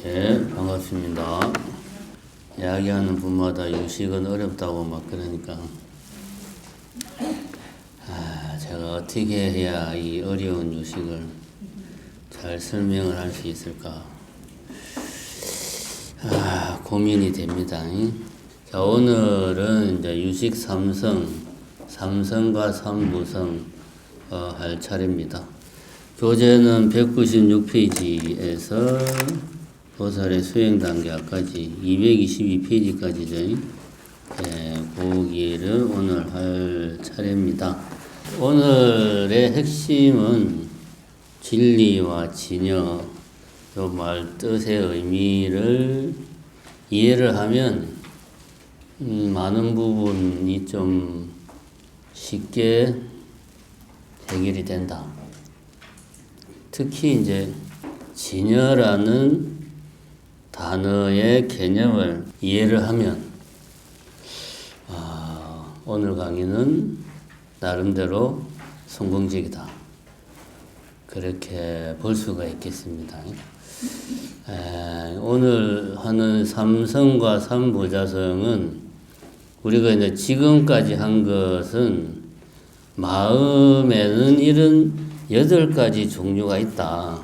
예, 반갑습니다. 이야기하는 분마다 유식은 어렵다고 막 그러니까 제가 어떻게 해야 이 어려운 유식을 잘 설명을 할 수 있을까 고민이 됩니다. 자, 오늘은 이제 유식 삼성과 삼무성 할 차례입니다. 교재는 196페이지에서 보살의 수행 단계까지 222페이지까지죠. 거기를 오늘 할 차례입니다. 오늘의 핵심은 진리와 진여, 요 말 뜻의 의미를 이해를 하면 많은 부분이 좀 쉽게 해결이 된다. 특히 이제 진여라는 단어의 개념을 이해를 하면 오늘 강의는 나름대로 성공적이다. 그렇게 볼 수가 있겠습니다. 오늘 하는 삼성과 삼보자성은 우리가 이제 지금까지 한 것은 마음에는 이런 8가지 종류가 있다.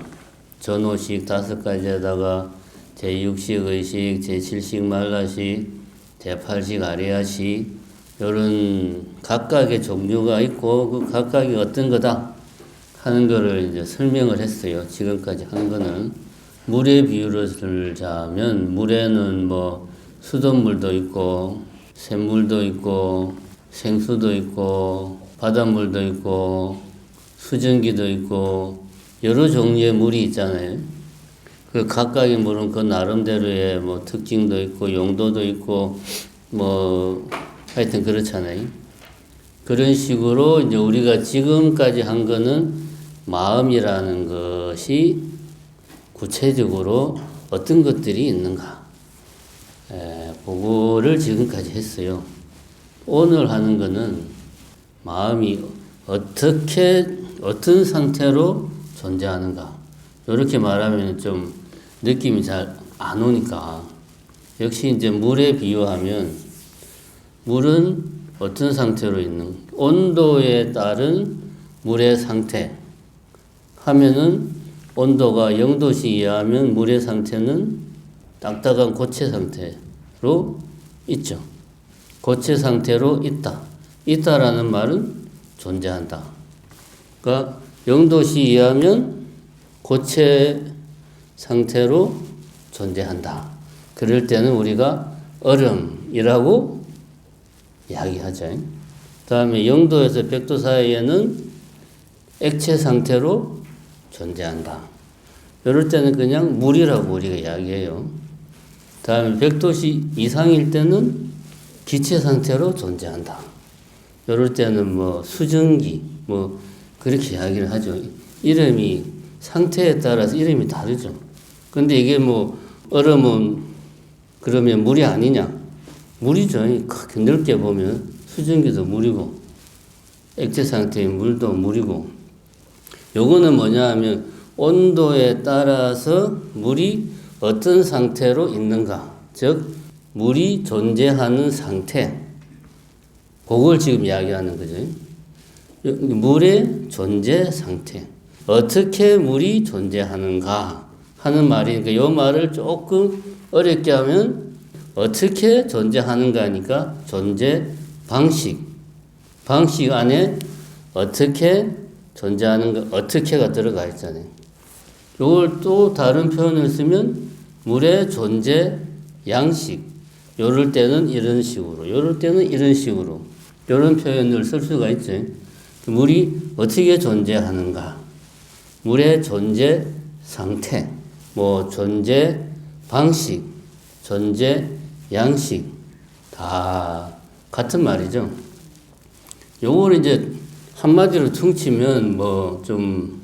전오식 5가지에다가 제6식 의식, 제7식 말라식, 제8식 아리아식 이런 각각의 종류가 있고 그 각각이 어떤 거다 하는 거를 이제 설명을 했어요. 지금까지 한 거는 물의 비율을 들자면 물에는 뭐 수돗물도 있고 샘물도 있고 생수도 있고 바닷물도 있고 수증기도 있고 여러 종류의 물이 있잖아요. 그 각각의 물은 그 나름대로의 뭐 특징도 있고 용도도 있고 뭐 하여튼 그렇잖아요. 그런 식으로 이제 우리가 지금까지 한 거는 마음이라는 것이 구체적으로 어떤 것들이 있는가 그거를 지금까지 했어요. 오늘 하는 거는 마음이 어떤 상태로 존재하는가. 이렇게 말하면 좀 느낌이 잘 안 오니까. 역시 이제 물에 비유하면 물은 어떤 상태로 있는, 온도에 따른 물의 상태 하면은 온도가 0도씨 이하면 물의 상태는 딱딱한 고체 상태로 있죠. 고체 상태로 있다. 있다라는 말은 존재한다. 그러니까 0도씨 이하면 고체 상태로 존재한다. 그럴 때는 우리가 얼음이라고 이야기하죠. 그 다음에 0도에서 100도 사이에는 액체 상태로 존재한다. 이럴 때는 그냥 물이라고 우리가 이야기해요. 그 다음에 100도씨 이상일 때는 기체 상태로 존재한다. 이럴 때는 뭐 수증기, 뭐 그렇게 이야기를 하죠. 이름이 상태에 따라서 이름이 다르죠. 근데 이게 뭐 얼음은 그러면 물이 아니냐? 물이죠. 크게 넓게 보면 수증기도 물이고 액체 상태의 물도 물이고 요거는 뭐냐 하면 온도에 따라서 물이 어떤 상태로 있는가, 즉 물이 존재하는 상태, 그걸 지금 이야기하는 거죠. 물의 존재 상태, 어떻게 물이 존재하는가 하는 말이니까 이 말을 조금 어렵게 하면 어떻게 존재하는가 하니까 존재 방식 안에 어떻게 존재하는가, 어떻게가 들어가 있잖아요. 이걸 또 다른 표현을 쓰면 물의 존재 양식, 요럴 때는 이런 식으로, 요럴 때는 이런 식으로 이런 표현을 쓸 수가 있죠. 물이 어떻게 존재하는가, 물의 존재 상태, 뭐 존재 방식, 존재 양식 다 같은 말이죠. 요걸 이제 한마디로 퉁치면 뭐 좀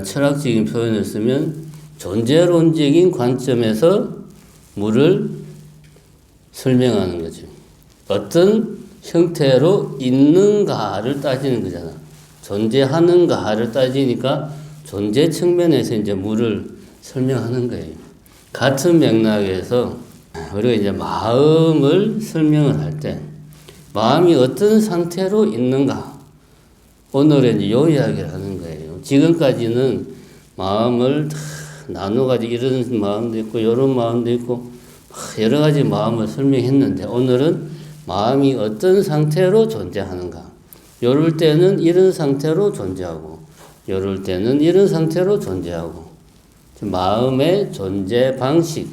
철학적인 표현을 쓰면 존재론적인 관점에서 물을 설명하는 거죠. 어떤 형태로 있는가를 따지는 거잖아. 존재하는가를 따지니까 존재 측면에서 이제 물을 설명하는 거예요. 같은 맥락에서 우리가 이제 마음을 설명을 할 때 마음이 어떤 상태로 있는가 오늘은 이제 요 이야기를 하는 거예요. 지금까지는 마음을 다 나눠가지고 이런 마음도 있고 이런 마음도 있고 여러 가지 마음을 설명했는데 오늘은 마음이 어떤 상태로 존재하는가. 요럴 때는 이런 상태로 존재하고 요럴 때는 이런 상태로 존재하고 마음의 존재 방식,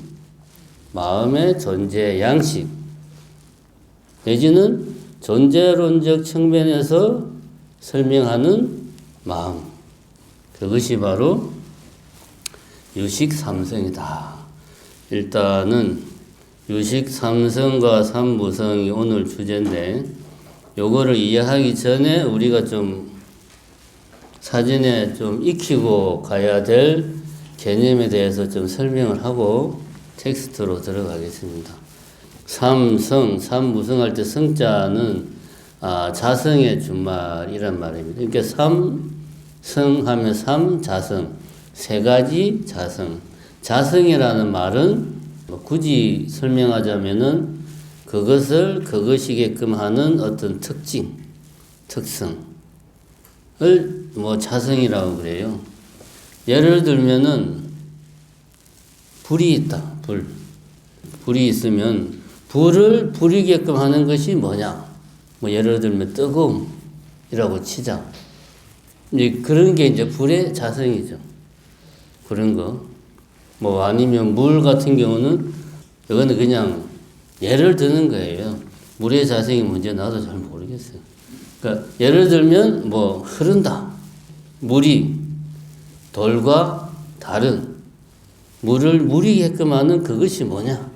마음의 존재 양식 내지는 존재론적 측면에서 설명하는 마음, 그것이 바로 유식삼성이다. 일단은 유식삼성과 삼무성이 오늘 주제인데 요거를 이해하기 전에 우리가 좀 사전에 좀 익히고 가야 될 개념에 대해서 좀 설명을 하고 텍스트로 들어가겠습니다. 삼무성 할 때 성자는 자성의 준말이란 말입니다. 그러니까 삼성하면 삼자성, 세 가지 자성. 자성이라는 말은 굳이 설명하자면은 그것을 그것이게끔 하는 어떤 특징, 특성을 자성이라고 그래요. 예를 들면은 불이 있다. 불이 있으면 불을 불이게끔 하는 것이 뭐냐? 예를 들면 뜨거움이라고 치자. 이제 그런 게 이제 불의 자성이죠. 그런 거. 아니면 물 같은 경우는 이거는 그냥 예를 드는 거예요. 물의 자성이 뭔지 나도 잘 모르겠어요. 그러니까 예를 들면 흐른다. 물이 돌과 다른 물을 물이게끔 하는 그것이 뭐냐?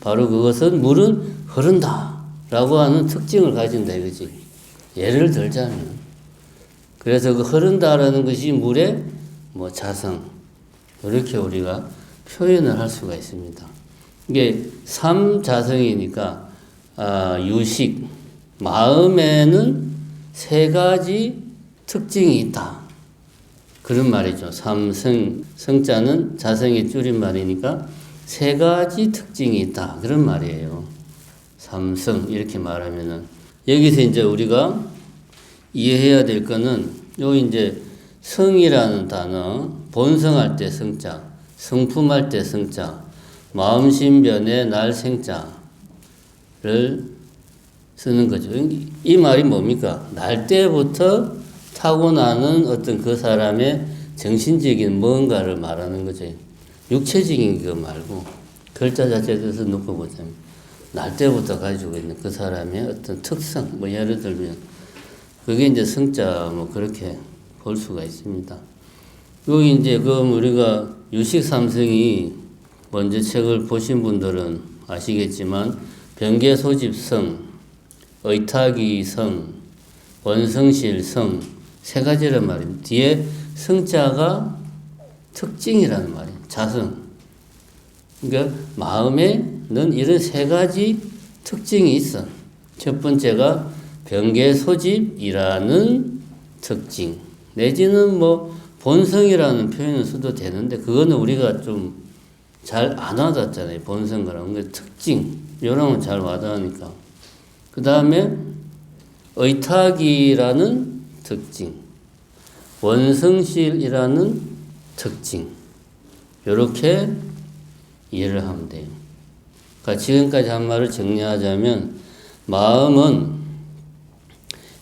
바로 그것은 물은 흐른다 라고 하는 특징을 가진다 이거지. 예를 들자면. 그래서 그 흐른다라는 것이 물의 자성. 이렇게 우리가 표현을 할 수가 있습니다. 이게 삼자성이니까 유식, 마음에는 세 가지 특징이 있다. 그런 말이죠. 성자는 자성의 줄임말이니까 세 가지 특징이 있다. 그런 말이에요. 삼성 이렇게 말하면은 여기서 이제 우리가 이해해야 될 거는 이제 성이라는 단어 본성할 때 성자, 성품할 때 성자, 마음신변의 날 생자를 쓰는 거죠. 이 말이 뭡니까? 날 때부터 타고나는 어떤 그 사람의 정신적인 뭔가를 말하는 거죠. 육체적인 거 말고 글자 자체에 대해서 놓고 보자면 날 때부터 가지고 있는 그 사람의 어떤 특성, 예를 들면 그게 이제 성자 그렇게 볼 수가 있습니다. 여기 이제 그럼 우리가 유식삼성이 먼저 책을 보신 분들은 아시겠지만 변계소집성, 의탁이성, 원성실성 세 가지란 말입니다. 뒤에 성자가 특징이라는 말이에요. 자성. 그러니까 마음에는 이런 세 가지 특징이 있어. 첫 번째가 변계소집이라는 특징. 내지는 본성이라는 표현을 써도 되는데 그거는 우리가 좀 잘 안 와닿잖아요. 본성이라는 특징. 이런 건 잘 와닿으니까. 그 다음에 의탁이라는 특징. 원성실이라는 특징. 이렇게 이해를 하면 돼요. 그러니까 지금까지 한 말을 정리하자면 마음은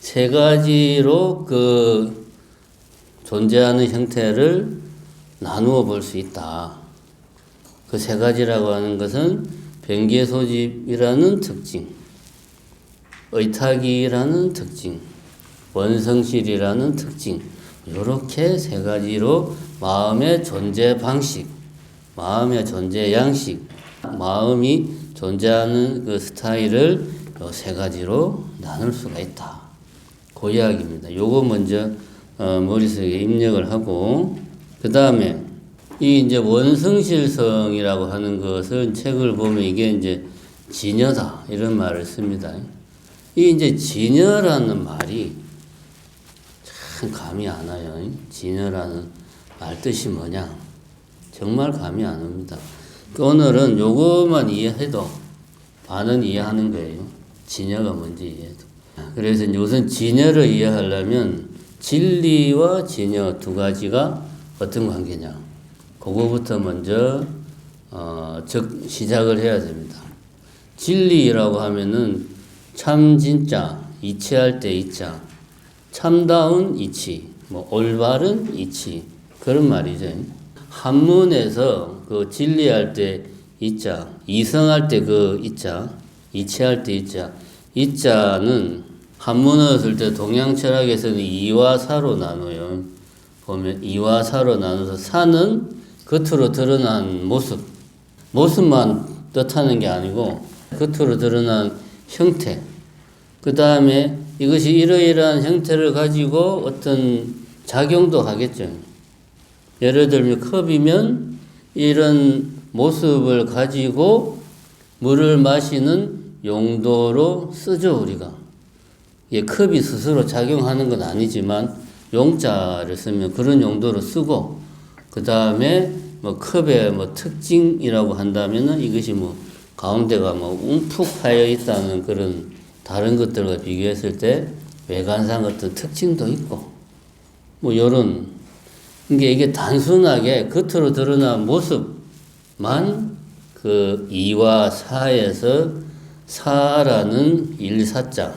세 가지로 존재하는 형태를 나누어 볼 수 있다. 그 세 가지라고 하는 것은 변계소집이라는 특징, 의탁이라는 특징, 원성실이라는 특징, 이렇게 세 가지로 마음의 존재 방식, 마음의 존재 양식, 마음이 존재하는 그 스타일을 이 세 가지로 나눌 수가 있다. 그 이야기입니다. 요거 먼저 머릿속에 입력을 하고 그 다음에 이 이제 원성실성이라고 하는 것은 책을 보면 이게 이제 진여다 이런 말을 씁니다. 이 이제 진여라는 말이 참 감이 안 와요. 진여라는 말 뜻이 뭐냐? 정말 감이 안 옵니다. 오늘은 요것만 이해해도 반은 이해하는 거예요. 진여가 뭔지 이해해도. 그래서 우선 진여를 이해하려면 진리와 진여 두 가지가 어떤 관계냐. 그거부터 먼저 시작을 해야 됩니다. 진리라고 하면은 참 진짜 이치할 때 이자, 참다운 이치, 뭐 올바른 이치 그런 말이죠. 한문에서 그 진리할 때 이자, 이성할 때 그 이자, 이치할 때 이자, 이자는 한문어를 쓸 때 동양 철학에서는 이와 사로 나눠요. 보면 이와 사로 나눠서 사는 겉으로 드러난 모습만 뜻하는 게 아니고 겉으로 드러난 형태. 그 다음에 이것이 이러이러한 형태를 가지고 어떤 작용도 하겠죠. 예를 들면 컵이면 이런 모습을 가지고 물을 마시는 용도로 쓰죠, 우리가. 이게 컵이 스스로 작용하는 건 아니지만 용자를 쓰면 그런 용도로 쓰고, 그 다음에 뭐 컵의 뭐 특징이라고 한다면은 이것이 뭐 가운데가 뭐 움푹 파여 있다는 그런 다른 것들과 비교했을 때 외관상 어떤 특징도 있고, 뭐 요런 이게 단순하게 겉으로 드러난 모습만 그 이와 사에서 사라는 일사자가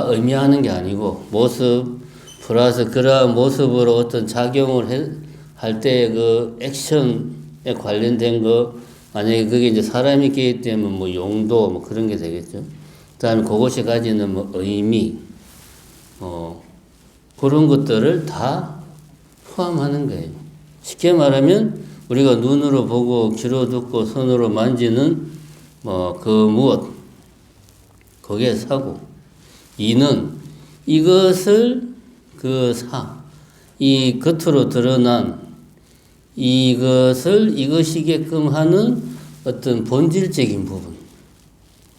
의미하는 게 아니고 모습 플러스 그러한 모습으로 어떤 작용을 할 때 그 액션에 관련된 거, 만약에 그게 이제 사람이 있기 때문에 뭐 용도 뭐 그런 게 되겠죠. 그 다음에 그것이 가지는 뭐 의미, 그런 것들을 다 포함하는 거예요. 쉽게 말하면 우리가 눈으로 보고 귀로 듣고 손으로 만지는 뭐 그 무엇, 거기에 사고, 이는 이것을 그 이 겉으로 드러난 이것을 이것이게끔 하는 어떤 본질적인 부분.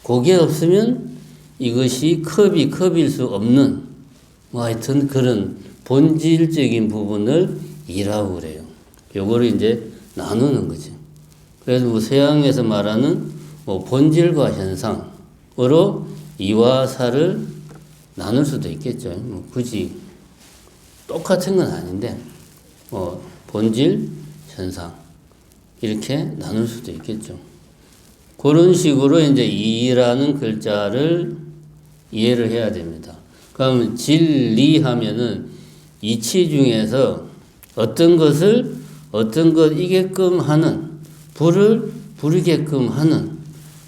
그게 없으면 이것이 컵일 수 없는 뭐 하여튼 그런 본질적인 부분을 이라고 그래요. 요거를 이제 나누는 거죠. 그래서 뭐 서양에서 말하는 뭐 본질과 현상으로 이와 사를 나눌 수도 있겠죠. 뭐 굳이 똑같은 건 아닌데, 본질, 현상 이렇게 나눌 수도 있겠죠. 그런 식으로 이제 이라는 글자를 이해를 해야 됩니다. 그럼 진리하면은 이치 중에서 어떤 것이게끔 하는, 불을 부리게끔 하는,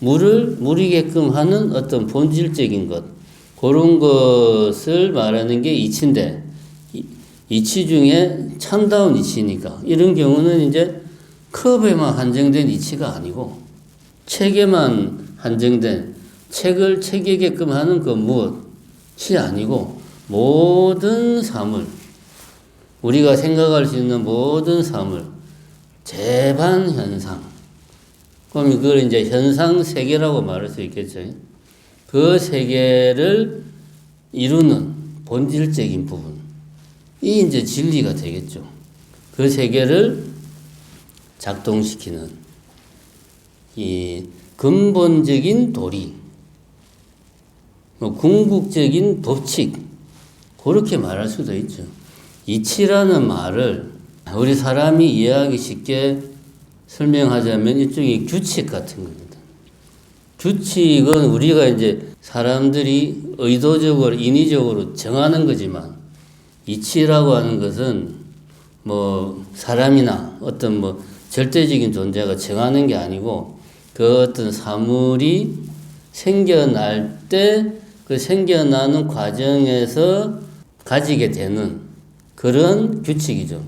물을 무리게끔 하는 어떤 본질적인 것, 그런 것을 말하는 게 이치인데, 이치 중에 참다운 이치니까 이런 경우는 이제 컵에만 한정된 이치가 아니고 책에만 한정된, 책을 책이게끔 하는 그 무엇이 아니고 모든 사물, 우리가 생각할 수 있는 모든 사물, 재반 현상, 그럼 그걸 이제 현상 세계라고 말할 수 있겠죠. 그 세계를 이루는 본질적인 부분, 이 이제 진리가 되겠죠. 그 세계를 작동시키는 이 근본적인 도리, 궁극적인 법칙, 그렇게 말할 수도 있죠. 이치라는 말을 우리 사람이 이해하기 쉽게 설명하자면 일종의 규칙 같은 겁니다. 규칙은 우리가 이제 사람들이 의도적으로, 인위적으로 정하는 거지만, 이치라고 하는 것은 뭐 사람이나 어떤 뭐 절대적인 존재가 정하는 게 아니고 그 어떤 사물이 생겨날 때 그 생겨나는 과정에서 가지게 되는 그런 규칙이죠.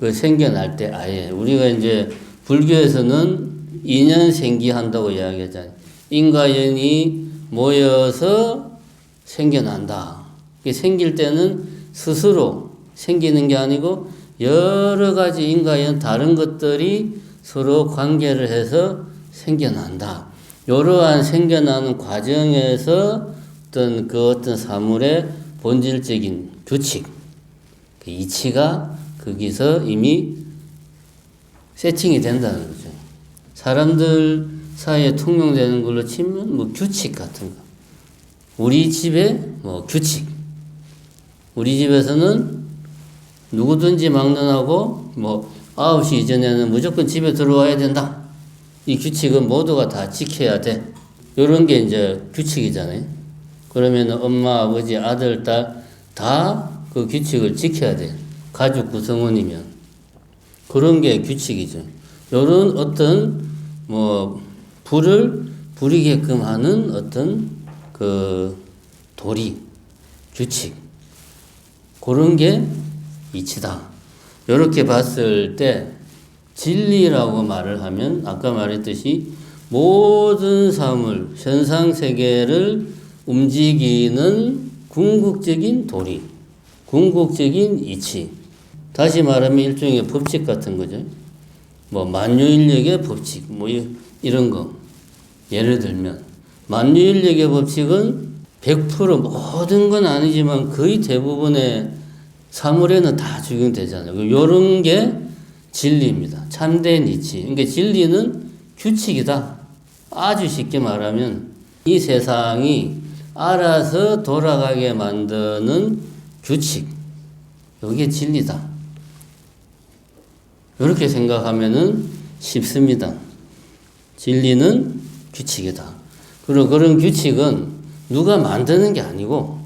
그 생겨날 때 아예 우리가 이제 불교에서는 인연생기한다고 이야기하잖아요. 인과 연이 모여서 생겨난다. 생길 때는 스스로 생기는 게 아니고 여러 가지 인과연 다른 것들이 서로 관계를 해서 생겨난다. 이러한 생겨나는 과정에서 어떤 사물의 본질적인 규칙, 그 이치가 거기서 이미 세팅이 된다는 거죠. 사람들 사이에 통용되는 걸로 치면 뭐 규칙 같은 거. 우리 집에 뭐 규칙. 우리 집에서는 누구든지 막론하고 뭐 9시 이전에는 무조건 집에 들어와야 된다. 이 규칙은 모두가 다 지켜야 돼. 이런 게 이제 규칙이잖아요. 그러면 엄마, 아버지, 아들, 딸 다 그 규칙을 지켜야 돼. 가족 구성원이면. 그런 게 규칙이죠. 이런 어떤 뭐 불을 부리게끔 하는 어떤 그 도리, 규칙. 그런 게 이치다. 이렇게 봤을 때 진리라고 말을 하면 아까 말했듯이 모든 사물, 현상세계를 움직이는 궁극적인 도리, 궁극적인 이치. 다시 말하면 일종의 법칙 같은 거죠. 뭐 만유인력의 법칙, 뭐 이런 거. 예를 들면 만유인력의 법칙은 100% 모든 건 아니지만 거의 대부분의 사물에는 다 적용되잖아요. 이런 게 진리입니다. 참된 이치. 그러니까 진리는 규칙이다. 아주 쉽게 말하면 이 세상이 알아서 돌아가게 만드는 규칙. 이게 진리다. 이렇게 생각하면은 쉽습니다. 진리는 규칙이다. 그리고 그런 규칙은 누가 만드는 게 아니고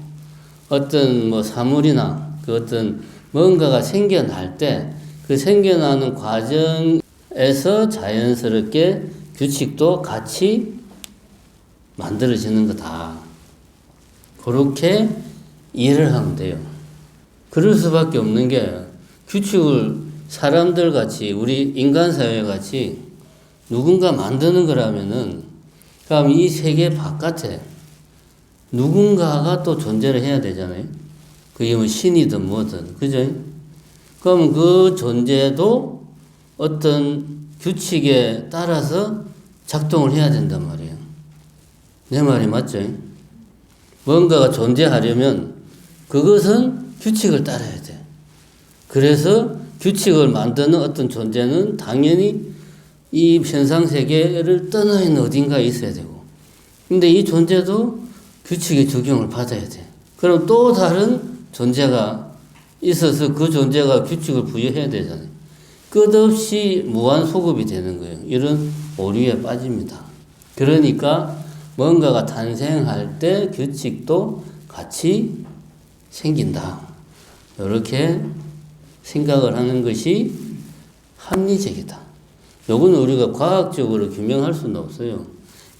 어떤 뭐 사물이나 그 어떤 뭔가가 생겨날 때 그 생겨나는 과정에서 자연스럽게 규칙도 같이 만들어지는 거다. 그렇게 이해를 하면 돼요. 그럴 수밖에 없는 게 규칙을 사람들 같이 우리 인간 사회 같이 누군가 만드는 거라면은 그럼 이 세계 바깥에 누군가가 또 존재를 해야 되잖아요. 그게 뭐 신이든 뭐든 그죠? 그럼 그 존재도 어떤 규칙에 따라서 작동을 해야 된단 말이에요. 내 말이 맞죠? 뭔가가 존재하려면 그것은 규칙을 따라야 돼. 그래서 규칙을 만드는 어떤 존재는 당연히 이 현상세계를 떠나 있는 어딘가에 있어야 되고, 근데 이 존재도 규칙의 적용을 받아야 돼. 그럼 또 다른 존재가 있어서 그 존재가 규칙을 부여해야 되잖아요. 끝없이 무한 소급이 되는 거예요. 이런 오류에 빠집니다. 그러니까 뭔가가 탄생할 때 규칙도 같이 생긴다. 이렇게 생각을 하는 것이 합리적이다. 요거는 우리가 과학적으로 규명할 수는 없어요.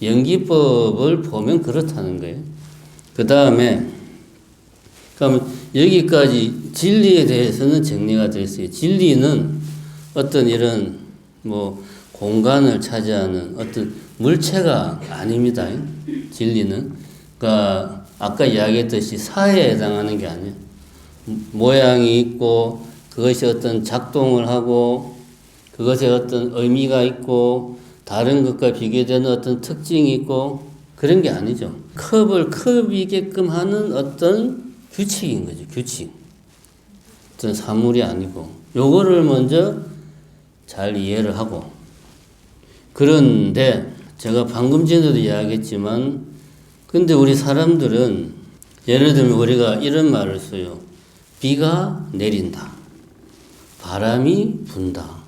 연기법을 보면 그렇다는 거예요. 그 다음에 그러면 여기까지 진리에 대해서는 정리가 됐어요. 진리는 어떤 이런 뭐 공간을 차지하는 어떤 물체가 아닙니다. 진리는. 그러니까 아까 이야기했듯이 사회에 해당하는 게 아니에요. 모양이 있고 그것이 어떤 작동을 하고 그것에 어떤 의미가 있고 다른 것과 비교되는 어떤 특징이 있고 그런 게 아니죠. 컵을 컵이게끔 하는 어떤 규칙인 거죠. 규칙. 어떤 사물이 아니고 요거를 먼저 잘 이해를 하고, 그런데 제가 방금 전에도 이야기했지만 근데 우리 사람들은 예를 들면 우리가 이런 말을 써요. 비가 내린다. 바람이 분다.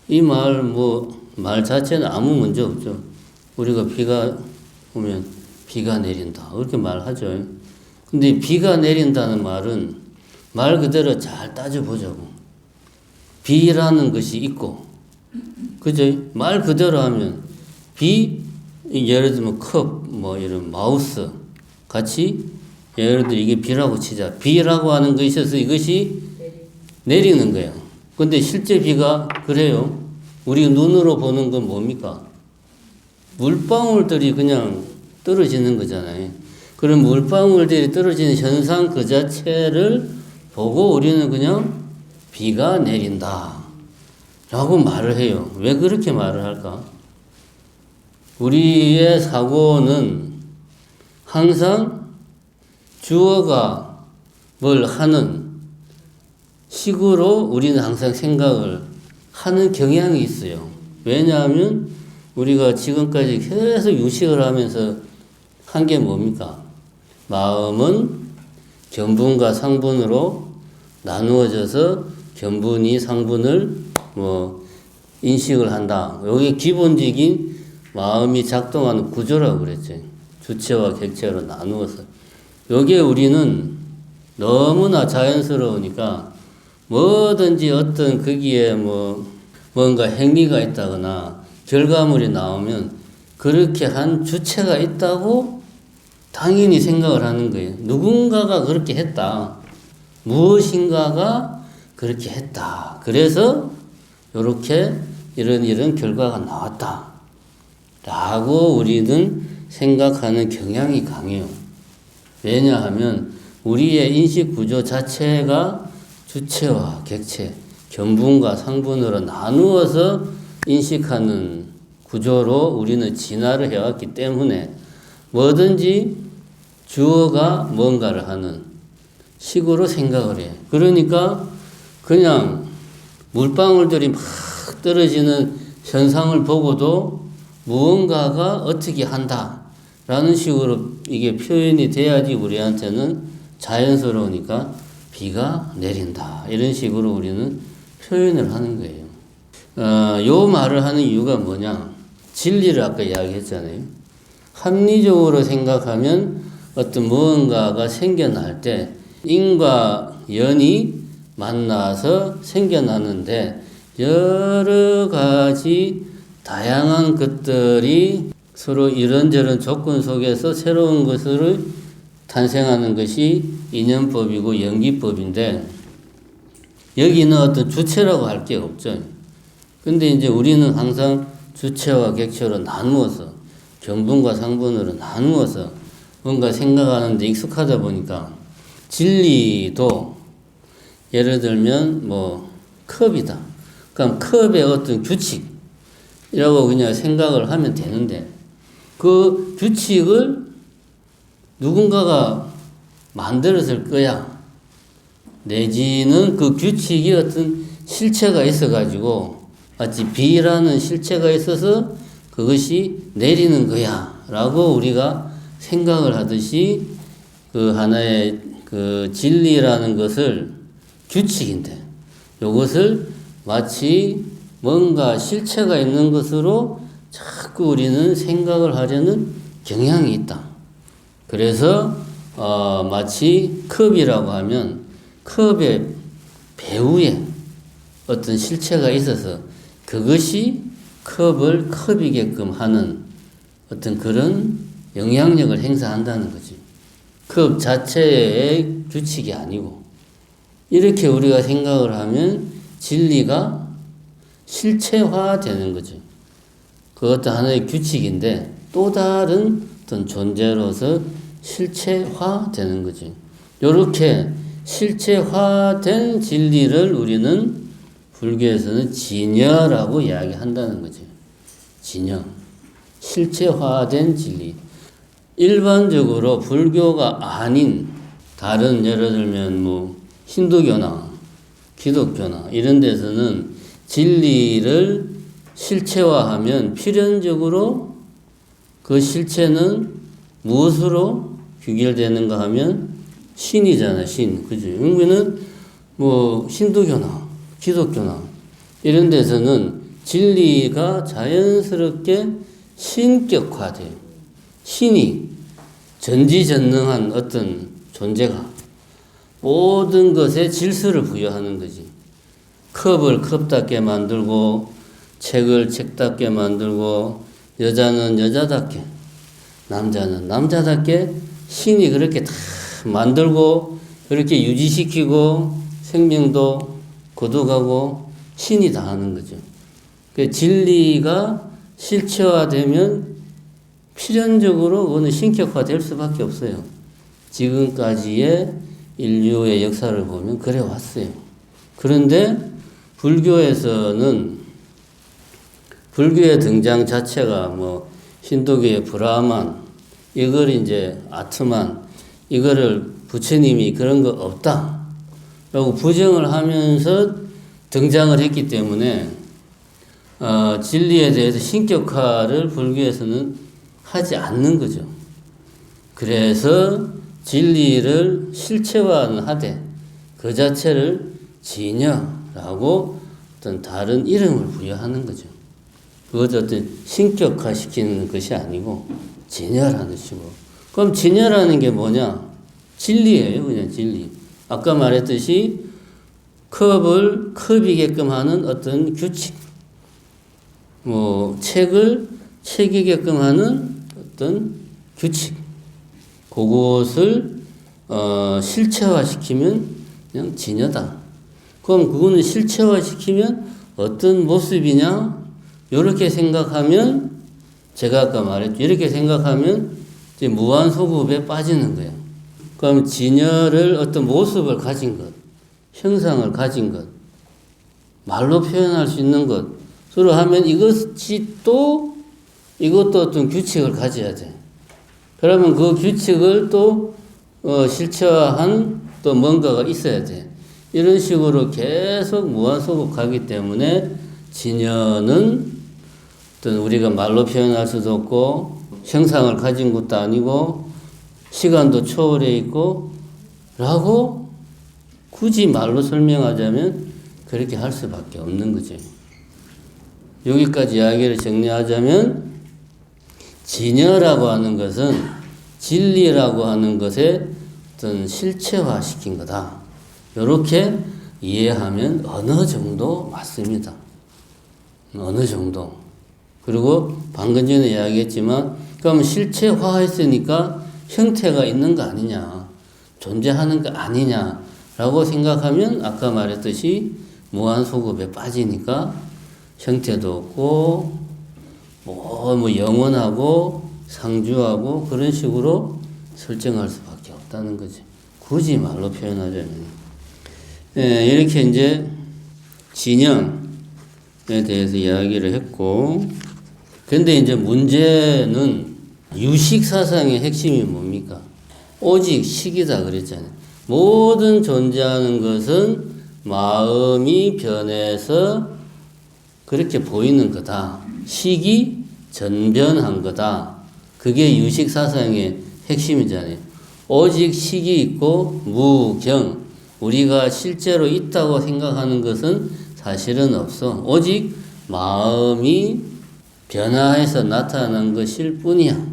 이 말 자체는 아무 문제 없죠. 우리가 비가 오면 비가 내린다. 그렇게 말하죠. 근데 비가 내린다는 말은 말 그대로 잘 따져보자고. 비라는 것이 있고, 그죠? 말 그대로 하면 비, 예를 들면 컵, 뭐 이런 마우스 같이 예를 들어 이게 비라고 치자. 비라고 하는 것이 있어서 이것이 내리는 거예요. 근데 실제 비가 그래요. 우리 눈으로 보는 건 뭡니까? 물방울들이 그냥 떨어지는 거잖아요. 그럼 물방울들이 떨어지는 현상 그 자체를 보고 우리는 그냥 비가 내린다 라고 말을 해요. 왜 그렇게 말을 할까? 우리의 사고는 항상 주어가 뭘 하는 식으로 우리는 항상 생각을 하는 경향이 있어요. 왜냐하면 우리가 지금까지 계속 유식을 하면서 한 게 뭡니까? 마음은 견분과 상분으로 나누어져서 견분이 상분을 인식을 한다. 여기 기본적인 마음이 작동하는 구조라고 그랬죠. 주체와 객체로 나누어서. 여기에 우리는 너무나 자연스러우니까 뭐든지 어떤 거기에 뭔가 행위가 있다거나 결과물이 나오면 그렇게 한 주체가 있다고 당연히 생각을 하는 거예요. 누군가가 그렇게 했다. 무엇인가가 그렇게 했다. 그래서 이렇게 이런 결과가 나왔다. 라고 우리는 생각하는 경향이 강해요. 왜냐하면 우리의 인식 구조 자체가 주체와 객체, 견분과 상분으로 나누어서 인식하는 구조로 우리는 진화를 해왔기 때문에 뭐든지 주어가 뭔가를 하는 식으로 생각을 해요. 그러니까 그냥 물방울들이 막 떨어지는 현상을 보고도 무언가가 어떻게 한다라는 식으로 이게 표현이 돼야지 우리한테는 자연스러우니까 비가 내린다. 이런 식으로 우리는 표현을 하는 거예요. 요 말을 하는 이유가 뭐냐? 진리를 아까 이야기했잖아요. 합리적으로 생각하면 어떤 무언가가 생겨날 때 인과 연이 만나서 생겨나는데 여러 가지 다양한 것들이 서로 이런저런 조건 속에서 새로운 것을 탄생하는 것이 인연법이고 연기법인데 여기는 어떤 주체라고 할 게 없죠. 근데 이제 우리는 항상 주체와 객체로 나누어서 견분과 상분으로 나누어서 뭔가 생각하는데 익숙하다 보니까 진리도 예를 들면 컵이다. 그럼 컵의 어떤 규칙이라고 그냥 생각을 하면 되는데 그 규칙을 누군가가 만들었을 거야. 내지는 그 규칙이 어떤 실체가 있어가지고 마치 비라는 실체가 있어서 그것이 내리는 거야. 라고 우리가 생각을 하듯이 그 하나의 그 진리라는 것을 규칙인데 이것을 마치 뭔가 실체가 있는 것으로 자꾸 우리는 생각을 하려는 경향이 있다. 그래서 마치 컵이라고 하면 컵의 배후에 어떤 실체가 있어서 그것이 컵을 컵이게끔 하는 어떤 그런 영향력을 행사한다는 거지. 컵 자체의 규칙이 아니고 이렇게 우리가 생각을 하면 진리가 실체화되는 거죠. 그것도 하나의 규칙인데 또 다른 어떤 존재로서 실체화되는 거지. 이렇게 실체화된 진리를 우리는 불교에서는 진여라고 이야기한다는 거죠. 진여. 실체화된 진리. 일반적으로 불교가 아닌 다른 예를 들면 힌두교나 기독교나 이런 데서는 진리를 실체화하면 필연적으로 그 실체는 무엇으로 귀결되는가 하면 신이잖아, 신. 그죠? 우리는 힌두교나 기독교나 이런 데서는 진리가 자연스럽게 신격화돼요. 신이 전지전능한 어떤 존재가 모든 것에 질서를 부여하는 거지. 컵을 컵답게 만들고 책을 책답게 만들고 여자는 여자답게 남자는 남자답게 신이 그렇게 다 만들고 그렇게 유지시키고 생명도 거둬가고 신이 다 하는 거죠. 그 진리가 실체화되면 필연적으로 그거는 신격화될 수밖에 없어요. 지금까지의 인류의 역사를 보면 그래 왔어요. 그런데 불교에서는 불교의 등장 자체가 힌두교의 브라만 이걸 이제 아트만 이거를 부처님이 그런 거 없다 라고 부정을 하면서 등장을 했기 때문에 진리에 대해서 신격화를 불교에서는 하지 않는 거죠. 그래서 진리를 실체화는 하되 그 자체를 진여라고 어떤 다른 이름을 부여하는 거죠. 그것도 어떤 신격화시키는 것이 아니고 진여라는 식으로. 그럼 진여라는 게 뭐냐? 진리예요. 그냥 진리. 아까 말했듯이 컵을 컵이게끔 하는 어떤 규칙, 책을 책이게끔 하는 어떤 규칙, 그것을 실체화시키면 그냥 진여다. 그럼 그거는 실체화시키면 어떤 모습이냐? 이렇게 생각하면, 제가 아까 말했죠. 이렇게 생각하면 이제 무한소급에 빠지는 거예요. 그럼 진여를 어떤 모습을 가진 것, 형상을 가진 것, 말로 표현할 수 있는 것, 서로 하면 이것도 어떤 규칙을 가져야 돼. 그러면 그 규칙을 또 실체화한 또 뭔가가 있어야 돼. 이런 식으로 계속 무한소급 가기 때문에 진여는 어떤 우리가 말로 표현할 수도 없고 형상을 가진 것도 아니고 시간도 초월해 있고 라고 굳이 말로 설명하자면 그렇게 할 수밖에 없는 거죠. 여기까지 이야기를 정리하자면 진여라고 하는 것은 진리라고 하는 것에 어떤 실체화시킨 거다. 이렇게 이해하면 어느 정도 맞습니다. 어느 정도. 그리고 방금 전에 이야기했지만 그럼 실체화했으니까 형태가 있는 거 아니냐, 존재하는 거 아니냐라고 생각하면 아까 말했듯이 무한소급에 빠지니까 형태도 없고 뭐 영원하고 상주하고 그런 식으로 설정할 수밖에 없다는 거지. 굳이 말로 표현하자면. 이렇게 이제 진영에 대해서 이야기를 했고, 근데 이제 문제는 유식 사상의 핵심이 뭡니까? 오직 식이다 그랬잖아요. 모든 존재하는 것은 마음이 변해서 그렇게 보이는 거다. 식이 전변한 거다. 그게 유식 사상의 핵심이잖아요. 오직 식이 있고 무경, 우리가 실제로 있다고 생각하는 것은 사실은 없어. 오직 마음이 변화해서 나타난 것일 뿐이야.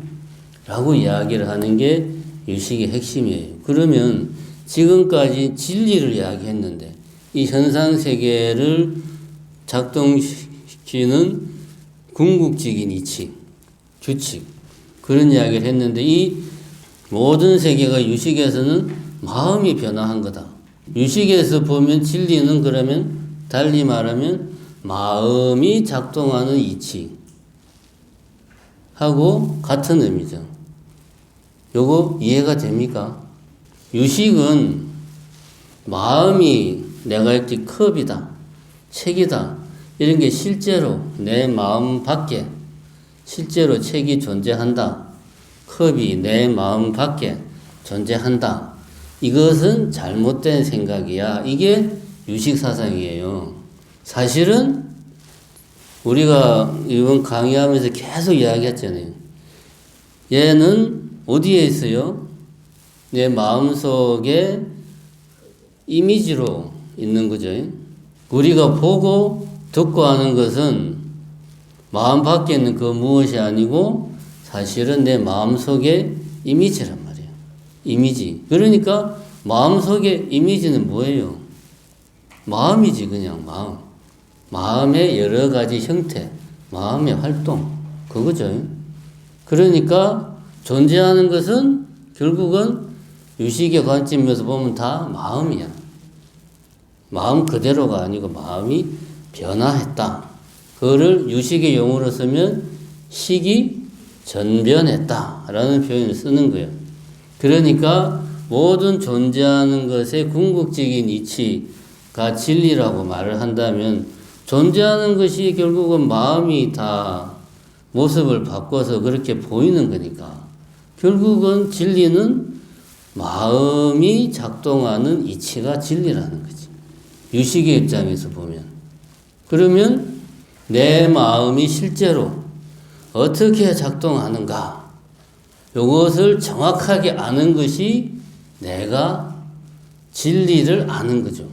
라고 이야기를 하는 게 유식의 핵심이에요. 그러면 지금까지 진리를 이야기했는데 이 현상세계를 작동시키는 궁극적인 이치, 규칙, 그런 이야기를 했는데 이 모든 세계가 유식에서는 마음이 변화한 거다. 유식에서 보면 진리는 그러면 달리 말하면 마음이 작동하는 이치 하고 같은 의미죠. 요거 이해가 됩니까? 유식은 마음이 내가 읽지 컵이다, 책이다 이런 게 실제로 내 마음 밖에 실제로 책이 존재한다. 컵이 내 마음 밖에 존재한다. 이것은 잘못된 생각이야. 이게 유식사상이에요. 사실은 우리가 이번 강의하면서 계속 이야기했잖아요. 얘는 어디에 있어요? 내 마음속에 이미지로 있는 거죠. 우리가 보고 듣고 하는 것은 마음 밖에 있는 그 무엇이 아니고 사실은 내 마음속의 이미지란 말이에요. 이미지. 그러니까 마음속의 이미지는 뭐예요? 마음이지, 그냥 마음. 마음의 여러 가지 형태, 마음의 활동, 그거죠. 그러니까 존재하는 것은 결국은 유식의 관점에서 보면 다 마음이야. 마음 그대로가 아니고 마음이 변화했다. 그거를 유식의 용어로 쓰면 식이 전변했다라는 표현을 쓰는 거예요. 그러니까 모든 존재하는 것의 궁극적인 이치가 진리라고 말을 한다면 존재하는 것이 결국은 마음이 다 모습을 바꿔서 그렇게 보이는 거니까 결국은 진리는 마음이 작동하는 이치가 진리라는 거지. 유식의 입장에서 보면. 그러면 내 마음이 실제로 어떻게 작동하는가, 이것을 정확하게 아는 것이 내가 진리를 아는 거죠.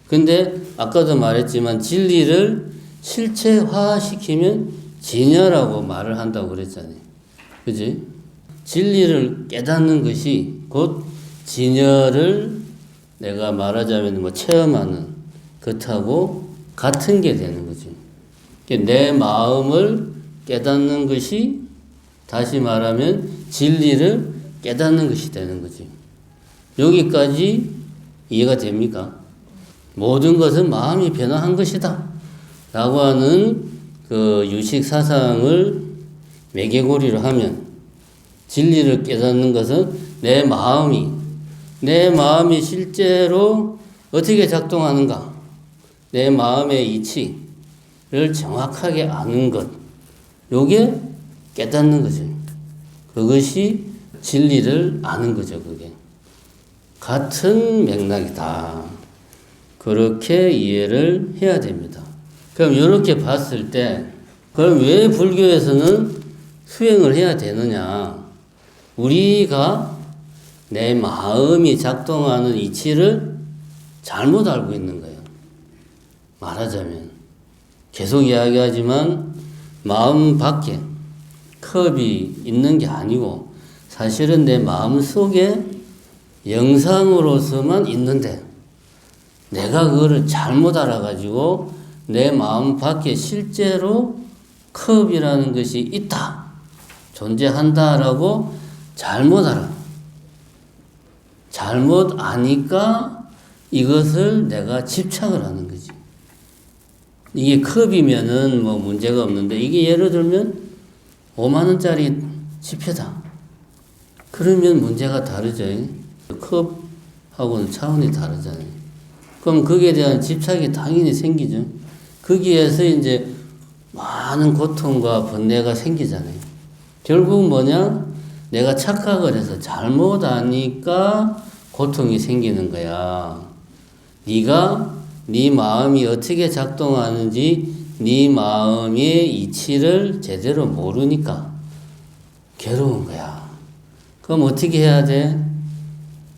근데 아까도 말했지만 진리를 실체화시키면 진여라고 말을 한다고 그랬잖아요. 그지? 진리를 깨닫는 것이 곧 진여를 내가 말하자면 뭐 체험하는 것하고 같은 게 되는 거죠. 내 마음을 깨닫는 것이 다시 말하면 진리를 깨닫는 것이 되는 거지. 여기까지 이해가 됩니까? 모든 것은 마음이 변화한 것이다 라고 하는 그 유식 사상을 매개고리로 하면 진리를 깨닫는 것은 내 마음이 실제로 어떻게 작동하는가, 내 마음의 이치를 정확하게 아는 것, 요게 깨닫는 거죠. 그것이 진리를 아는 거죠. 그게 같은 맥락이다. 그렇게 이해를 해야 됩니다. 그럼 이렇게 봤을 때 그럼 왜 불교에서는 수행을 해야 되느냐? 우리가 내 마음이 작동하는 이치를 잘못 알고 있는 거예요. 말하자면 계속 이야기하지만 마음 밖에 컵이 있는 게 아니고 사실은 내 마음 속에 영상으로서만 있는데 내가 그거를 잘못 알아가지고 내 마음 밖에 실제로 컵이라는 것이 있다, 존재한다라고 잘못 알아. 잘못 아니까 이것을 내가 집착을 하는 거지. 이게 컵이면은 뭐 문제가 없는데 이게 예를 들면 5만 원짜리 지폐다. 그러면 문제가 다르죠. 컵하고는 차원이 다르잖아요. 그럼 거기에 대한 집착이 당연히 생기죠. 거기에서 이제 많은 고통과 번뇌가 생기잖아요. 결국 뭐냐? 내가 착각을 해서 잘못 아니까 고통이 생기는 거야. 네가 네 마음이 어떻게 작동하는지 네 마음의 이치를 제대로 모르니까 괴로운 거야. 그럼 어떻게 해야 돼?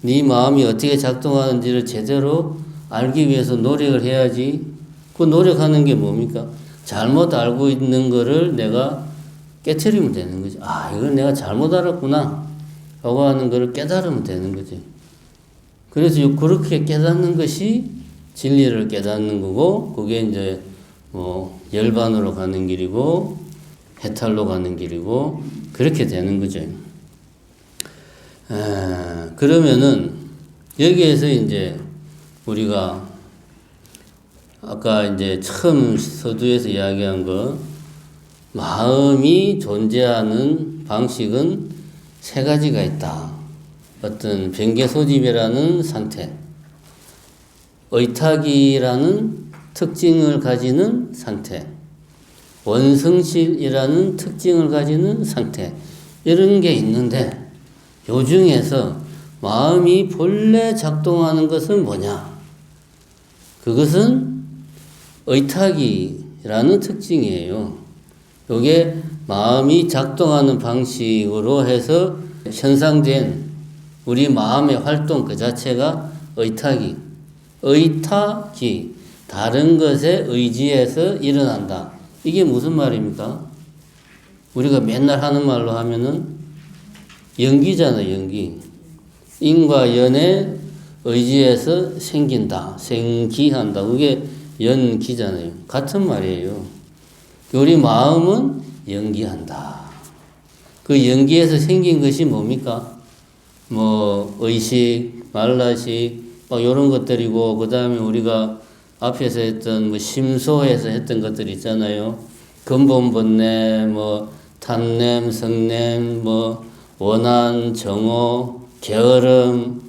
네 마음이 어떻게 작동하는지를 제대로 알기 위해서 노력을 해야지. 그 노력하는 게 뭡니까? 잘못 알고 있는 거를 내가 깨트리면 되는 거지. 아, 이걸 내가 잘못 알았구나 라고 하는 거를 깨달으면 되는 거지. 그래서 그렇게 깨닫는 것이 진리를 깨닫는 거고, 그게 이제 뭐 열반으로 가는 길이고 해탈로 가는 길이고 그렇게 되는 거죠. 그러면은 여기에서 이제 우리가 아까 이제 처음 서두에서 이야기한 거, 마음이 존재하는 방식은 세 가지가 있다. 어떤 변개 소집이라는 상태, 의탁이라는 특징을 가지는 상태, 원성실이라는 특징을 가지는 상태, 이런 게 있는데 요 중에서 마음이 본래 작동하는 것은 뭐냐? 그것은 의탁이라는 특징이에요. 요게 마음이 작동하는 방식으로 해서 현상된 우리 마음의 활동 그 자체가 의탁이, 다른 것에 의지해서 일어난다. 이게 무슨 말입니까? 우리가 맨날 하는 말로 하면은 연기잖아요, 연기. 인과 연에 의지해서 생긴다, 생기한다. 그게 연기잖아요. 같은 말이에요. 우리 마음은 연기한다. 그 연기에서 생긴 것이 뭡니까? 뭐 의식, 말라식, 막 이런 것들이고, 그 다음에 우리가 앞에서 했던 뭐 심소에서 했던 것들 있잖아요. 근본 번뇌, 뭐 탐냄, 성냄, 뭐 원한, 정오, 게으름,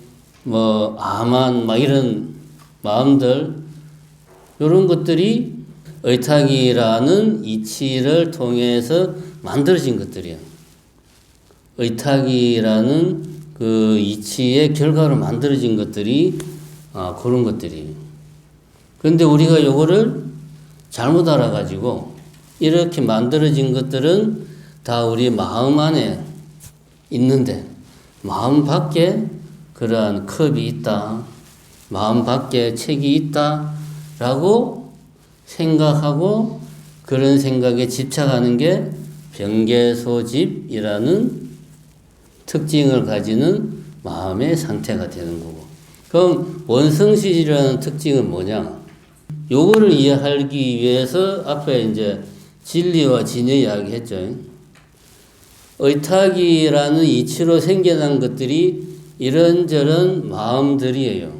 뭐 암한, 막 이런 마음들, 이런 것들이 의탁이라는 이치를 통해서 만들어진 것들이에요. 의탁이라는 그 이치의 결과로 만들어진 것들이 그런 것들이에요. 그런데 우리가 요거를 잘못 알아가지고 이렇게 만들어진 것들은 다 우리 마음 안에 있는데 마음 밖에 그러한 컵이 있다, 마음 밖에 책이 있다라고 생각하고 그런 생각에 집착하는 게 병개소집이라는 특징을 가지는 마음의 상태가 되는 거고. 그럼 원성실이라는 특징은 뭐냐? 요거를 이해하기 위해서 앞에 이제 진리와 진여 이야기 했죠. 의탁이라는 이치로 생겨난 것들이 이런저런 마음들이에요.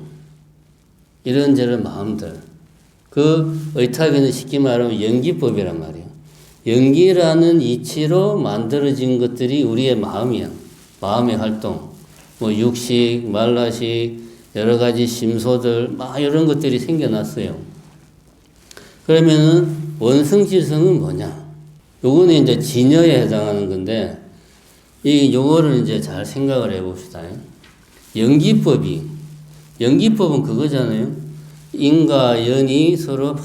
이런저런 마음들. 그 의탁에는 쉽게 말하면 연기법이란 말이에요. 연기라는 이치로 만들어진 것들이 우리의 마음이야. 마음의 활동. 뭐 육식, 말라식, 여러 가지 심소들, 막 이런 것들이 생겨났어요. 그러면은 원성질성은 뭐냐? 요거는 이제 진여에 해당하는 건데, 요거를 이제 잘 생각을 해 봅시다. 연기법은 그거잖아요. 인과 연이 서로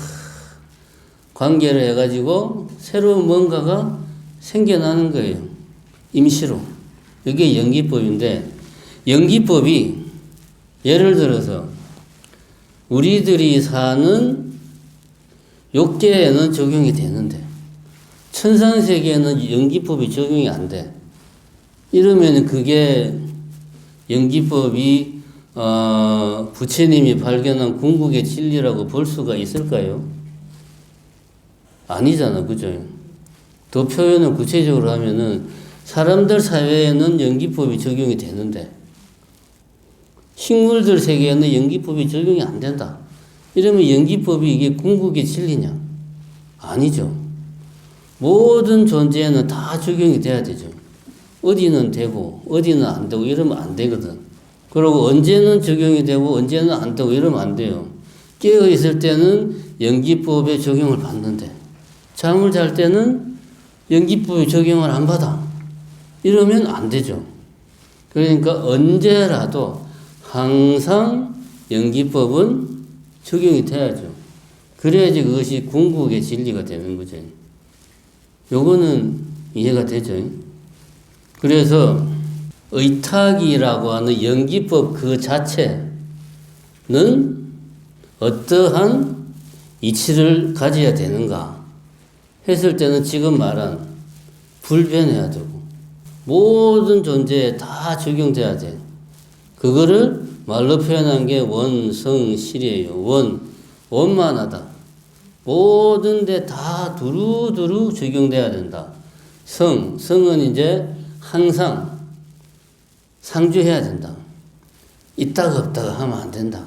관계를 해가지고 새로운 뭔가가 생겨나는 거예요. 임시로. 이게 연기법인데, 연기법이 예를 들어서 우리들이 사는 욕계에는 적용이 되는데 천상세계에는 연기법이 적용이 안 돼. 이러면 그게 연기법이 부처님이 발견한 궁극의 진리라고 볼 수가 있을까요? 아니잖아, 그죠? 더 표현을 구체적으로 하면은 사람들 사회에는 연기법이 적용이 되는데 식물들 세계에는 연기법이 적용이 안 된다. 이러면 연기법이 이게 궁극의 진리냐? 아니죠. 모든 존재에는 다 적용이 돼야 되죠. 어디는 되고 어디는 안 되고 이러면 안 되거든. 그리고 언제는 적용이 되고 언제는 안 되고 이러면 안 돼요. 깨어 있을 때는 연기법의 적용을 받는데 잠을 잘 때는 연기법의 적용을 안 받아. 이러면 안 되죠. 그러니까 언제라도 항상 연기법은 적용이 돼야죠. 그래야지 그것이 궁극의 진리가 되는 거죠. 요거는 이해가 되죠. 그래서 의탁이라고 하는 연기법 그 자체는 어떠한 이치를 가져야 되는가 했을 때는 지금 말한 불변해야 되고 모든 존재에 다 적용돼야 돼. 그거를 말로 표현한 게 원성실이에요. 원만하다. 모든 데 다 두루두루 적용돼야 된다. 성은 이제 항상 상주해야 된다. 있다가 없다가 하면 안 된다.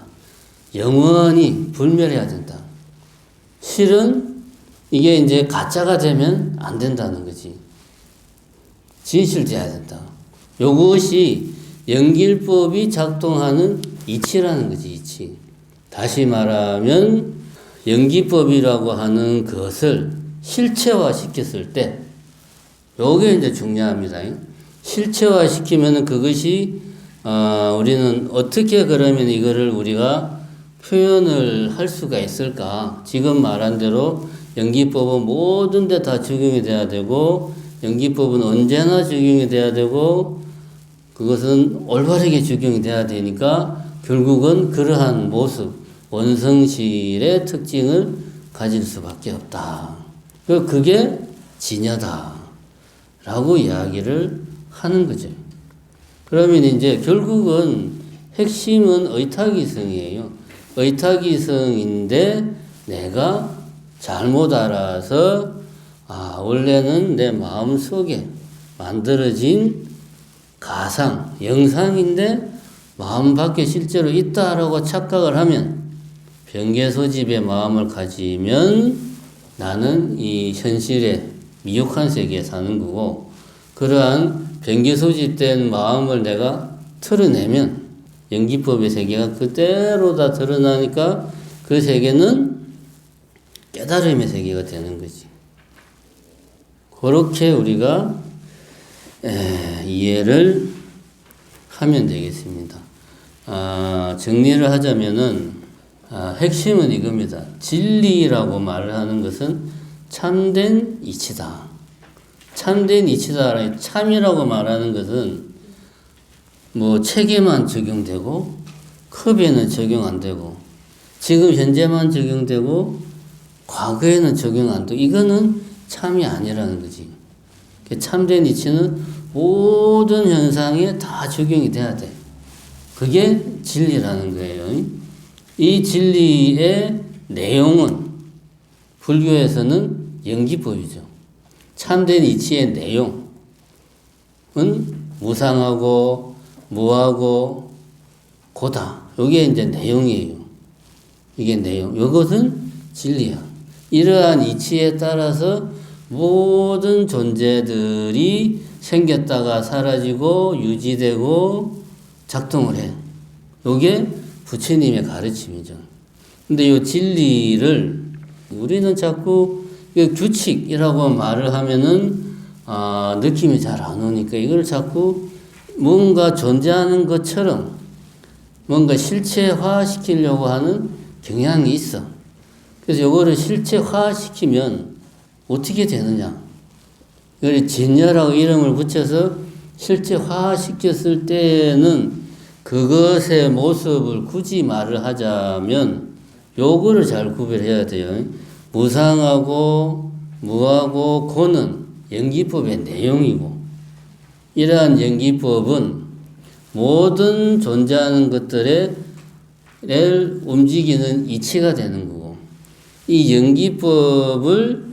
영원히 불멸해야 된다. 실은 이게 이제 가짜가 되면 안 된다는 거지. 진실돼야 된다. 요것이 연길법이 작동하는 이치라는 거지, 이치. 다시 말하면 연기법이라고 하는 것을 실체화 시켰을 때 요게 이제 중요합니다. 실체화 시키면은 그것이 우리는 어떻게 그러면 이거를 우리가 표현을 할 수가 있을까? 지금 말한 대로 연기법은 모든 데 다 적용이 돼야 되고 연기법은 언제나 적용이 돼야 되고 그것은 올바르게 적용이 돼야 되니까 결국은 그러한 모습, 원성실의 특징을 가질 수밖에 없다. 그게 진여다. 라고 이야기를 하는 거죠. 그러면 이제 결국은 핵심은 의탁이성이에요. 의탁이성인데 내가 잘못 알아서 원래는 내 마음 속에 만들어진 가상, 영상인데 마음 밖에 실제로 있다라고 착각을 하면 병개소집의 마음을 가지면 나는 이 현실의 미혹한 세계에 사는 거고 그러한 병개소집된 마음을 내가 털어내면 연기법의 세계가 그대로 다 드러나니까 그 세계는 깨달음의 세계가 되는 거지. 그렇게 우리가 이해를 하면 되겠습니다. 정리를 하자면은 핵심은 이겁니다. 진리라고 말을 하는 것은 참된 이치다. 참된 이치다. 참이라고 말하는 것은 뭐 책에만 적용되고 컵에는 적용 안 되고 지금 현재만 적용되고 과거에는 적용 안 되고 이거는 참이 아니라는 거지. 참된 이치는 모든 현상에 다 적용이 돼야 돼. 그게 진리라는 거예요. 이 진리의 내용은 불교에서는 연기법이죠. 참된 이치의 내용은 무상하고 무하고 고다. 이게 이제 내용이에요. 이게 내용. 이것은 진리야. 이러한 이치에 따라서 모든 존재들이 생겼다가 사라지고 유지되고 작동을 해. 이게 부처님의 가르침이죠. 근데 이 진리를 우리는 자꾸 규칙이라고 말을 하면은 느낌이 잘 안 오니까 이걸 자꾸 뭔가 존재하는 것처럼 뭔가 실체화시키려고 하는 경향이 있어. 그래서 이거를 실체화시키면 어떻게 되느냐. 이걸 진여라고 이름을 붙여서 실체화시켰을 때는 그것의 모습을 굳이 말을 하자면 요거를 잘 구별해야 돼요. 무상하고 무하고 고는 연기법의 내용이고 이러한 연기법은 모든 존재하는 것들을 움직이는 이치가 되는 거고 이 연기법을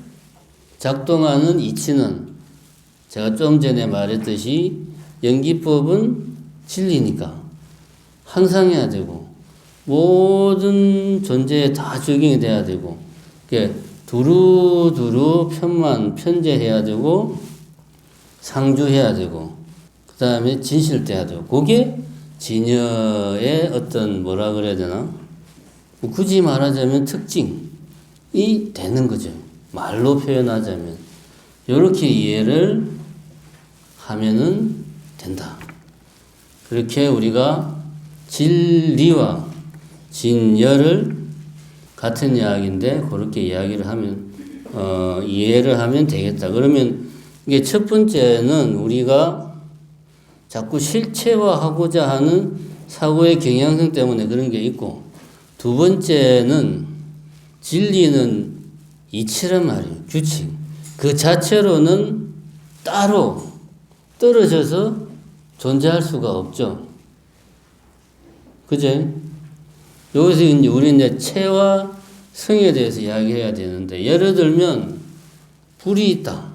작동하는 이치는 제가 좀 전에 말했듯이 연기법은 진리니까 항상해야 되고 모든 존재에 다 적용이 돼야 되고 두루두루 편제해야 되고 상주해야 되고 그 다음에 진실돼야 되고 그게 진여의 어떤 뭐라 그래야 되나 굳이 말하자면 특징이 되는 거죠. 말로 표현하자면 이렇게 이해를 하면은 된다. 그렇게 우리가 진리와 진여를 같은 이야기인데 그렇게 이야기를 하면 이해를 하면 되겠다. 그러면 이게 첫 번째는 우리가 자꾸 실체화하고자 하는 사고의 경향성 때문에 그런 게 있고 두 번째는 진리는 이치란 말이에요. 규칙. 그 자체로는 따로 떨어져서 존재할 수가 없죠. 그제? 여기서 이제 우리 이제 체와 성에 대해서 이야기해야 되는데, 예를 들면, 불이 있다.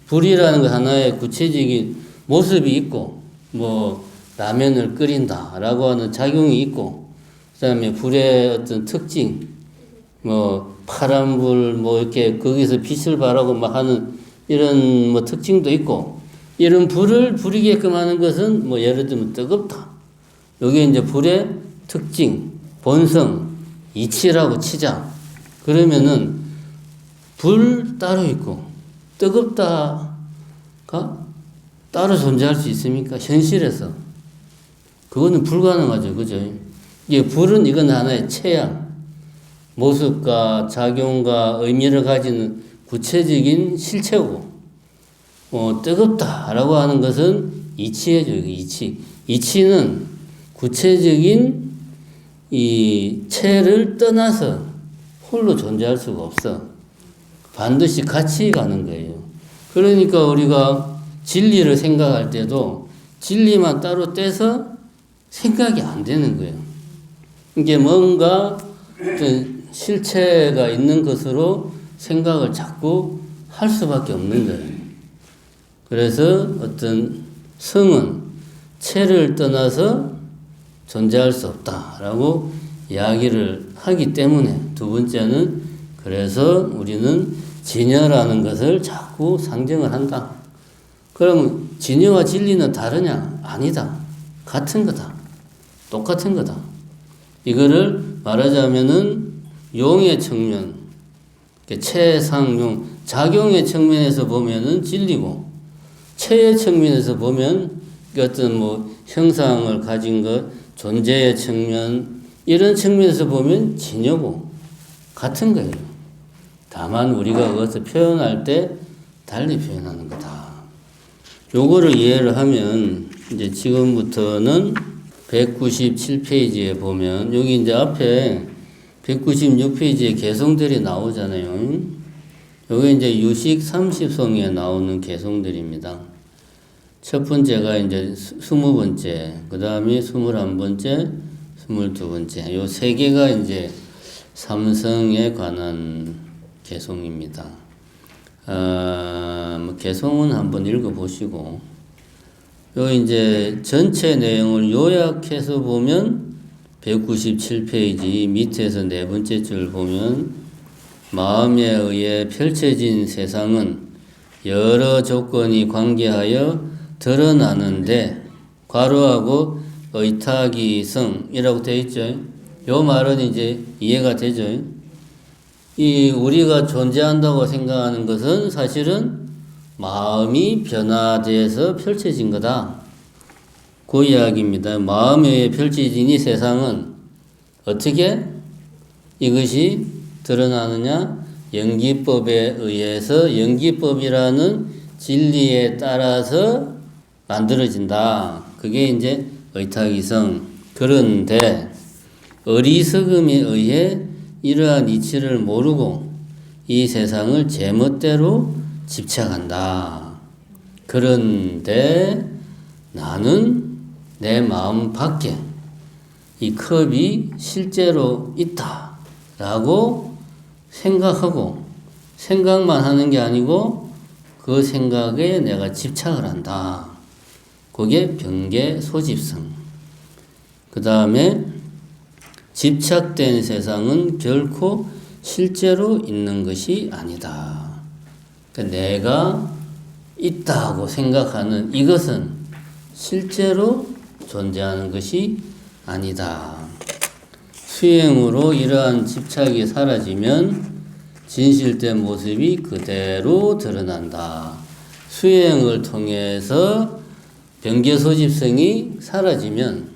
불이라는 거 하나의 구체적인 모습이 있고, 뭐, 라면을 끓인다라고 하는 작용이 있고, 그 다음에 불의 어떤 특징, 뭐, 파란 불, 뭐, 이렇게 거기서 빛을 발하고 막 하는 이런 뭐 특징도 있고, 이런 불을 부리게끔 하는 것은 뭐, 예를 들면 뜨겁다. 여기 이제 불의 특징, 본성, 이치라고 치자. 그러면은 불 따로 있고 뜨겁다가 따로 존재할 수 있습니까? 현실에서. 그거는 불가능하죠. 그죠? 이게 불은 이건 하나의 체양, 모습과 작용과 의미를 가지는 구체적인 실체고, 뜨겁다라고 하는 것은 이치예죠. 이치. 이치는 구체적인 이 체를 떠나서 홀로 존재할 수가 없어. 반드시 같이 가는 거예요. 그러니까 우리가 진리를 생각할 때도 진리만 따로 떼서 생각이 안 되는 거예요. 이게 뭔가 실체가 있는 것으로 생각을 자꾸 할 수밖에 없는 거예요. 그래서 어떤 성은 체를 떠나서 존재할 수 없다라고 이야기를 하기 때문에 두 번째는 그래서 우리는 진여라는 것을 자꾸 상정을 한다. 그러면 진여와 진리는 다르냐? 아니다. 같은 거다. 똑같은 거다. 이거를 말하자면은 용의 측면, 체상용, 작용의 측면에서 보면은 진리고, 체의 측면에서 보면 어떤 뭐 형상을 가진 것, 존재의 측면, 이런 측면에서 보면 진여고 같은 거예요. 다만 우리가 그것을 표현할 때 달리 표현하는 거다. 요거를 이해를 하면 이제 지금부터는 197페이지에 보면 여기 이제 앞에 196페이지에 개성들이 나오잖아요. 여기 이제 유식 30성에 나오는 개성들입니다. 첫 번째가 이제 20번째, 그 다음에 21번째, 22번째. 요 세 개가 이제 삼성에 관한 개성입니다. 개성은 한번 읽어보시고, 요 이제 전체 내용을 요약해서 보면 197페이지 밑에서 네 번째 줄 보면 마음에 의해 펼쳐진 세상은 여러 조건이 관계하여 드러나는데 괄호하고 의탁이성이라고 되어 있죠. 요 말은 이제 이해가 되죠. 이 우리가 존재한다고 생각하는 것은 사실은 마음이 변화돼서 펼쳐진 거다. 그 이야기입니다. 마음에 의해 펼쳐진 이 세상은 어떻게 이것이 드러나느냐? 연기법에 의해서 연기법이라는 진리에 따라서 만들어진다. 그게 이제 의탁이성. 그런데 어리석음에 의해 이러한 이치를 모르고 이 세상을 제멋대로 집착한다. 그런데 나는 내 마음 밖에 이 컵이 실제로 있다 라고 생각하고 생각만 하는 게 아니고 그 생각에 내가 집착을 한다. 그게 병계 소집성. 그 다음에 집착된 세상은 결코 실제로 있는 것이 아니다. 그러니까 내가 있다고 생각하는 이것은 실제로 존재하는 것이 아니다. 수행으로 이러한 집착이 사라지면 진실된 모습이 그대로 드러난다. 수행을 통해서 병계소집성이 사라지면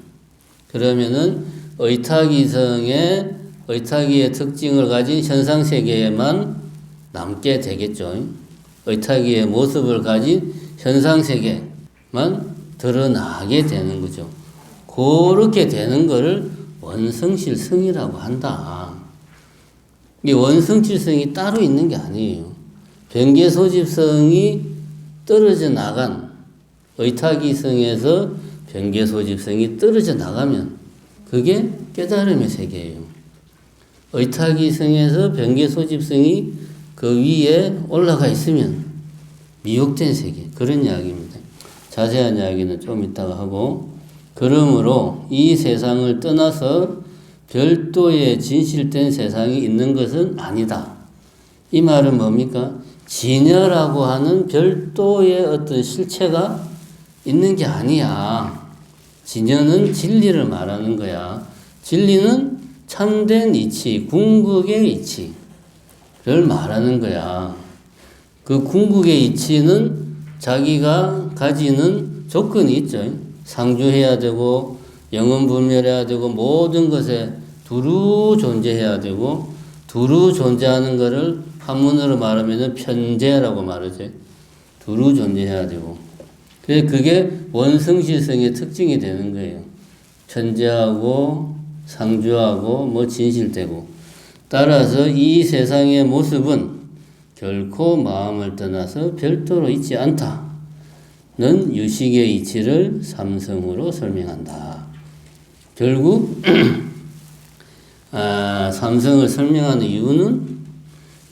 그러면은 의탁이성의 특징을 가진 현상세계에만 남게 되겠죠. 의탁이의 모습을 가진 현상세계만 드러나게 되는 거죠. 그렇게 되는 것을 원성실성이라고 한다. 이 원성실성이 따로 있는 게 아니에요. 병계소집성이 떨어져 나간 의탁이성에서 병계소집성이 떨어져 나가면 그게 깨달음의 세계예요. 의탁이성에서 병계소집성이 그 위에 올라가 있으면 미혹된 세계, 그런 이야기입니다. 자세한 이야기는 좀 이따가 하고, 그러므로 이 세상을 떠나서 별도의 진실된 세상이 있는 것은 아니다. 이 말은 뭡니까? 진여라고 하는 별도의 어떤 실체가 있는 게 아니야. 진여는 진리를 말하는 거야. 진리는 참된 이치, 궁극의 이치를 말하는 거야. 그 궁극의 이치는 자기가 가지는 조건이 있죠. 상주해야 되고 영원불멸해야 되고 모든 것에 두루 존재해야 되고 두루 존재하는 것을 한문으로 말하면 편재라고 말하죠. 두루 존재해야 되고 그게 원성실성의 특징이 되는 거예요. 편재하고 상주하고 진실되고 따라서 이 세상의 모습은 결코 마음을 떠나서 별도로 있지 않다는 유식의 이치를 삼성으로 설명한다. 결국 삼성을 설명하는 이유는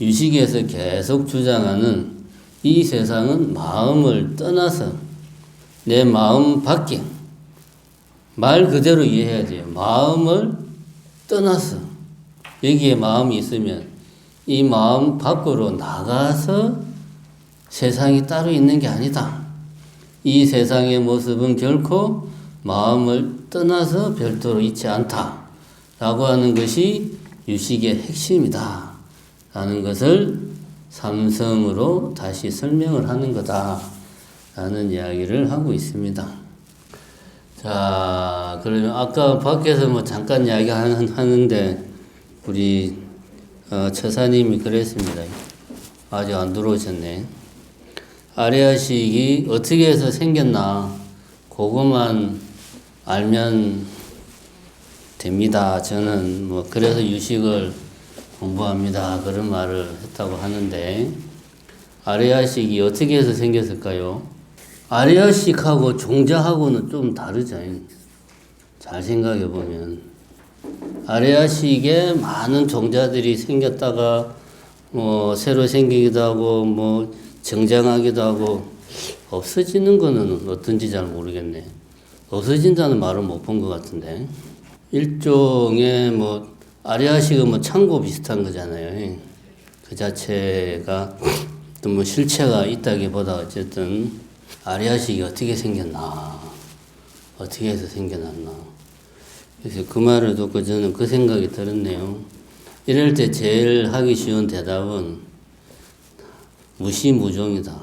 유식에서 계속 주장하는 이 세상은 마음을 떠나서 내 마음 밖에 말 그대로 이해해야 돼요. 마음을 떠나서 여기에 마음이 있으면 이 마음 밖으로 나가서 세상이 따로 있는 게 아니다. 이 세상의 모습은 결코 마음을 떠나서 별도로 있지 않다. 라고 하는 것이 유식의 핵심이다. 라는 것을 삼성으로 다시 설명을 하는 거다. 라는 이야기를 하고 있습니다. 자, 그러면 아까 밖에서 뭐 잠깐 이야기 하는데, 우리, 처사님이 그랬습니다. 아직 안 들어오셨네. 아레아식이 어떻게 해서 생겼나, 그것만 알면 됩니다. 저는 뭐, 그래서 유식을 공부합니다. 그런 말을 했다고 하는데, 아레아식이 어떻게 해서 생겼을까요? 아레아식하고 종자하고는 좀 다르죠. 잘 생각해 보면 아레아식에 많은 종자들이 생겼다가 뭐 새로 생기기도 하고 뭐 정장하기도 하고 없어지는 거는 어떤지 잘 모르겠네. 없어진다는 말은 못 본 것 같은데 일종의 뭐 아레아식은 뭐 창고 비슷한 거잖아요. 그 자체가 또 뭐 실체가 있다기보다 어쨌든 아레아식이 어떻게 생겼나, 어떻게 해서 생겨났나. 그래서 그 말을 듣고 저는 그 생각이 들었네요. 이럴 때 제일 하기 쉬운 대답은 무시무종이다.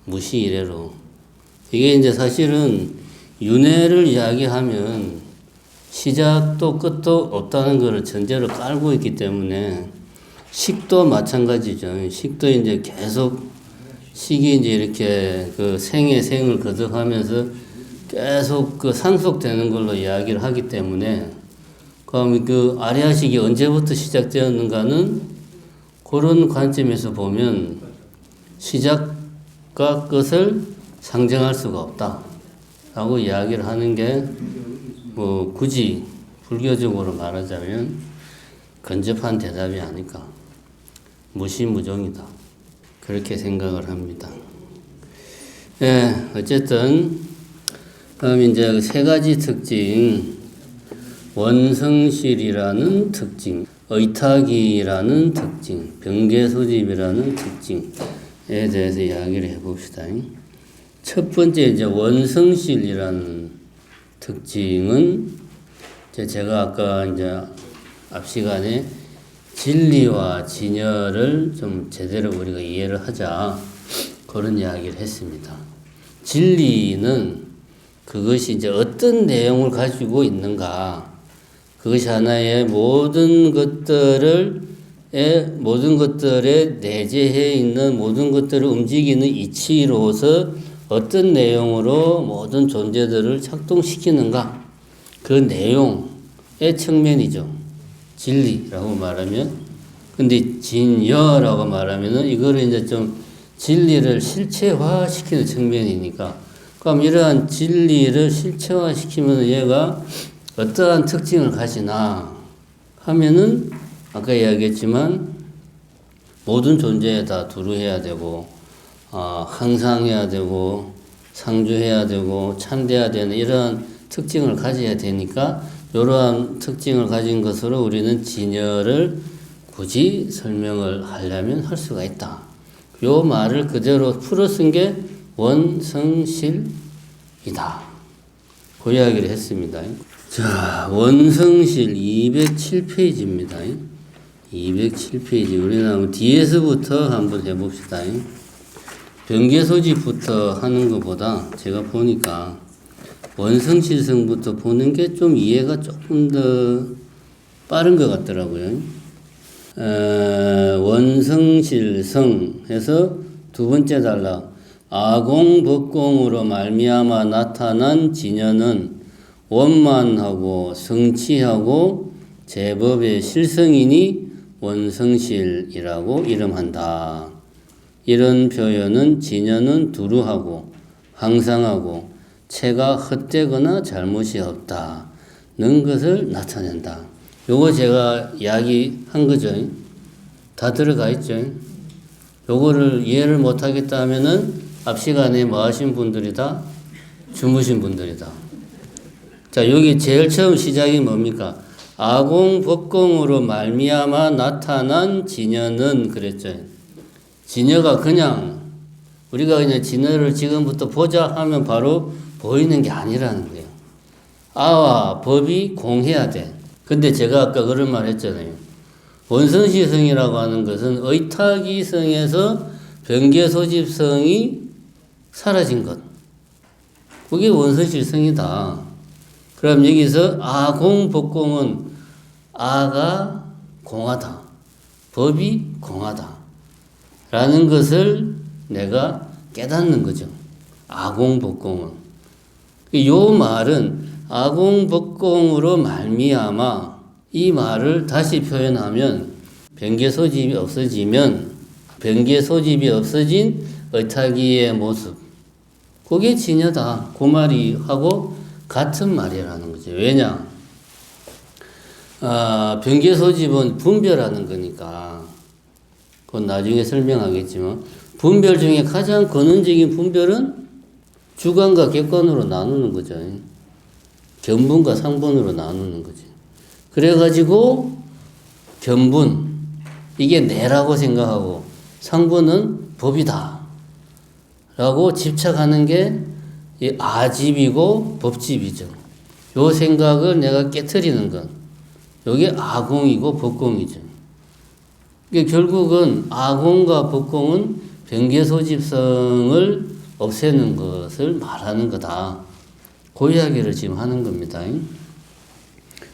무시이래로. 이게 이제 사실은 윤회를 이야기하면 시작도 끝도 없다는 것을 전제로 깔고 있기 때문에 식도 마찬가지죠. 식도 이제 계속 식이 이제 이렇게 그 생의 생을 거듭하면서 계속 그 상속되는 걸로 이야기를 하기 때문에 그럼 그 아레아식이 언제부터 시작되었는가는 그런 관점에서 보면 시작과 끝을 상정할 수가 없다라고 이야기를 하는 게 뭐 굳이 불교적으로 말하자면 근접한 대답이 아닐까. 무시무종이다. 그렇게 생각을 합니다. 예, 어쨌든, 그럼 이제 세 가지 특징, 원성실이라는 특징, 의탁이라는 특징, 병계소집이라는 특징에 대해서 이야기를 해봅시다. 첫 번째, 이제 원성실이라는 특징은, 제가 아까 이제 앞 시간에 진리와 진여를 좀 제대로 우리가 이해를 하자 그런 이야기를 했습니다. 진리는 그것이 이제 어떤 내용을 가지고 있는가, 그것이 하나의 모든 것들에 내재해 있는 모든 것들을 움직이는 이치로서 어떤 내용으로 모든 존재들을 작동시키는가, 그 내용의 측면이죠. 진리라고 말하면. 근데 진여라고 말하면은 이거를 이제 좀 진리를 실체화시키는 측면이니까. 그럼 이러한 진리를 실체화시키면 얘가 어떠한 특징을 가지나 하면은 아까 이야기했지만 모든 존재에 다 두루해야 되고, 항상 해야 되고, 상주해야 되고, 찬대해야 되는 이러한 특징을 가져야 되니까 이러한 특징을 가진 것으로 우리는 진여를 굳이 설명을 하려면 할 수가 있다. 요 말을 그대로 풀어 쓴 게 원성실이다. 그 이야기를 했습니다. 자, 원성실 207페이지입니다. 207페이지. 우리는 한번 뒤에서부터 한번 해봅시다. 병계소집부터 하는 것보다 제가 보니까 원성실성부터 보는 게 좀 이해가 조금 더 빠른 것 같더라고요. 원성실성 해서 두 번째 단락. 아공법공으로 말미암아 나타난 진여는 원만하고 성취하고 제법의 실성이니 원성실이라고 이름한다. 이런 표현은 진여는 두루하고 항상하고 체가 헛되거나 잘못이 없다는 것을 나타낸다. 요거 제가 이야기한 거죠. 다 들어가 있죠. 요거를 이해를 못하겠다 하면은 앞 시간에 뭐 하신 분들이다? 주무신 분들이다. 자, 여기 제일 처음 시작이 뭡니까? 아공법공으로 말미암아 나타난 진여는 그랬죠. 진여가 그냥 우리가 그냥 진여를 지금부터 보자 하면 바로 보이는 게 아니라는 거예요. 아와 법이 공해야 돼. 근데 제가 아까 그런 말 했잖아요. 원성시성이라고 하는 것은 의탁이성에서 병계소집성이 사라진 것. 그게 원성실성이다. 그럼 여기서 아공법공은 아가 공하다. 법이 공하다. 라는 것을 내가 깨닫는 거죠. 아공법공은. 요 말은 아공법공으로 말미암아 이 말을 다시 표현하면 변개소집이 없어지면 변개소집이 없어진 의타기의 모습. 그게 진여다. 그 말이 하고 같은 말이라는 거죠. 왜냐? 변개소집은 분별하는 거니까. 그건 나중에 설명하겠지만 분별 중에 가장 근원적인 분별은 주관과 객관으로 나누는 거죠. 견분과 상분으로 나누는 거지. 그래가지고 견분, 이게 내라고 생각하고 상분은 법이다 라고 집착하는 게 이 아집이고 법집이죠. 요 생각을 내가 깨트리는 건 요게 아공이고 법공이죠. 그러니까 결국은 아공과 법공은 변개소집성을 없애는 것을 말하는 거다. 그 이야기를 지금 하는 겁니다.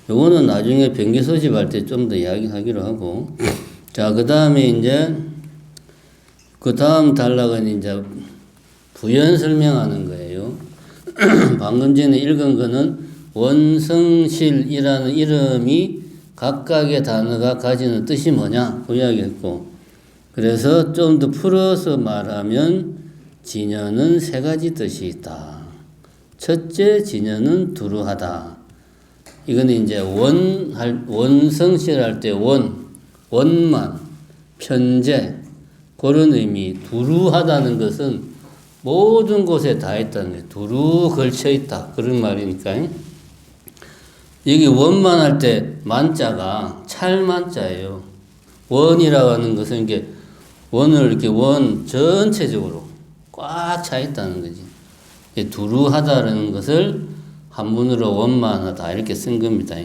요거는 나중에 변개소집할 때 좀 더 이야기하기로 하고. 자, 그 다음에 이제, 그 다음 단락은 이제 부연 설명하는 거예요. 방금 전에 읽은 거는 원성실이라는 이름이 각각의 단어가 가지는 뜻이 뭐냐? 그 이야기 했고. 그래서 좀 더 풀어서 말하면 진여는 세 가지 뜻이 있다. 첫째, 진여는 두루하다. 이거는 이제 원성실 할 때 원만, 편재, 그런 의미. 두루하다는 것은 모든 곳에 다 있다는 거예요. 두루 걸쳐 있다. 그런 말이니까. 여기 원만 할 때 만자가 찰만자예요. 원이라고 하는 것은 이게 원을 이렇게 원 전체적으로 꽉 차 있다는 거지. 두루하다라는 것을 한문으로 원만하다 이렇게 쓴 겁니다.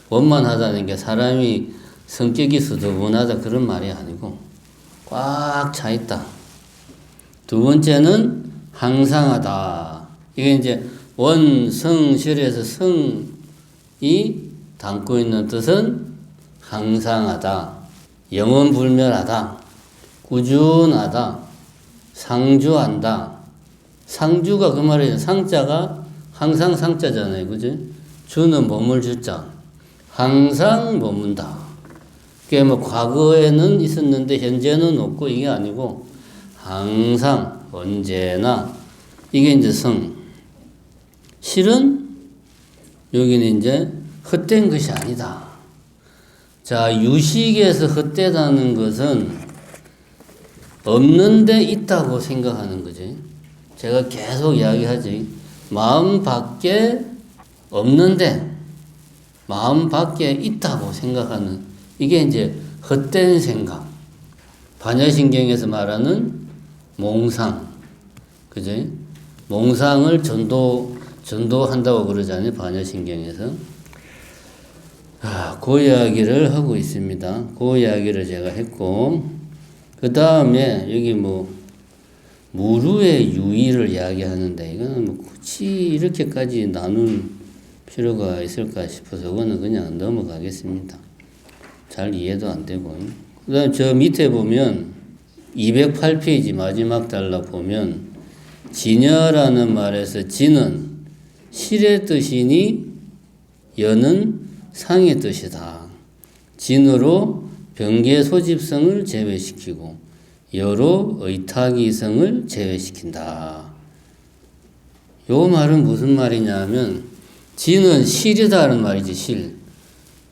원만하다는 게 사람이 성격이 수두분하다 그런 말이 아니고 꽉 차 있다. 두 번째는 항상하다. 이게 이제 원성실에서 성이 담고 있는 뜻은 항상하다, 영원불멸하다, 꾸준하다, 상주한다. 상주가 그 말이에요. 상자가 항상 상자잖아요. 그죠? 주는 머물 주자. 항상 머문다. 그게 뭐 과거에는 있었는데 현재는 없고 이게 아니고 항상 언제나 이게 이제 성. 실은 여기는 이제 헛된 것이 아니다. 자, 유식에서 헛되다는 것은 없는데 있다고 생각하는 거지. 제가 계속 이야기하지. 마음 밖에 없는데 마음 밖에 있다고 생각하는 이게 이제 헛된 생각. 반야신경에서 말하는 몽상. 그지? 몽상을 전도한다고 그러잖아요. 반야신경에서. 그 이야기를 하고 있습니다. 그 이야기를 제가 했고, 그 다음에 여기 뭐, 무루의 유의를 이야기하는데, 이거는 뭐 굳이 이렇게까지 나눌 필요가 있을까 싶어서, 그거는 그냥 넘어가겠습니다. 잘 이해도 안 되고. 그 다음 저 밑에 보면, 208페이지 마지막 단락 보면, 진여라는 말에서 진은 실의 뜻이니, 여는 상의 뜻이다. 진으로 변개 소집성을 제외시키고 여로 의타기성을 제외시킨다. 요 말은 무슨 말이냐면 진은 실이다는 말이지. 실.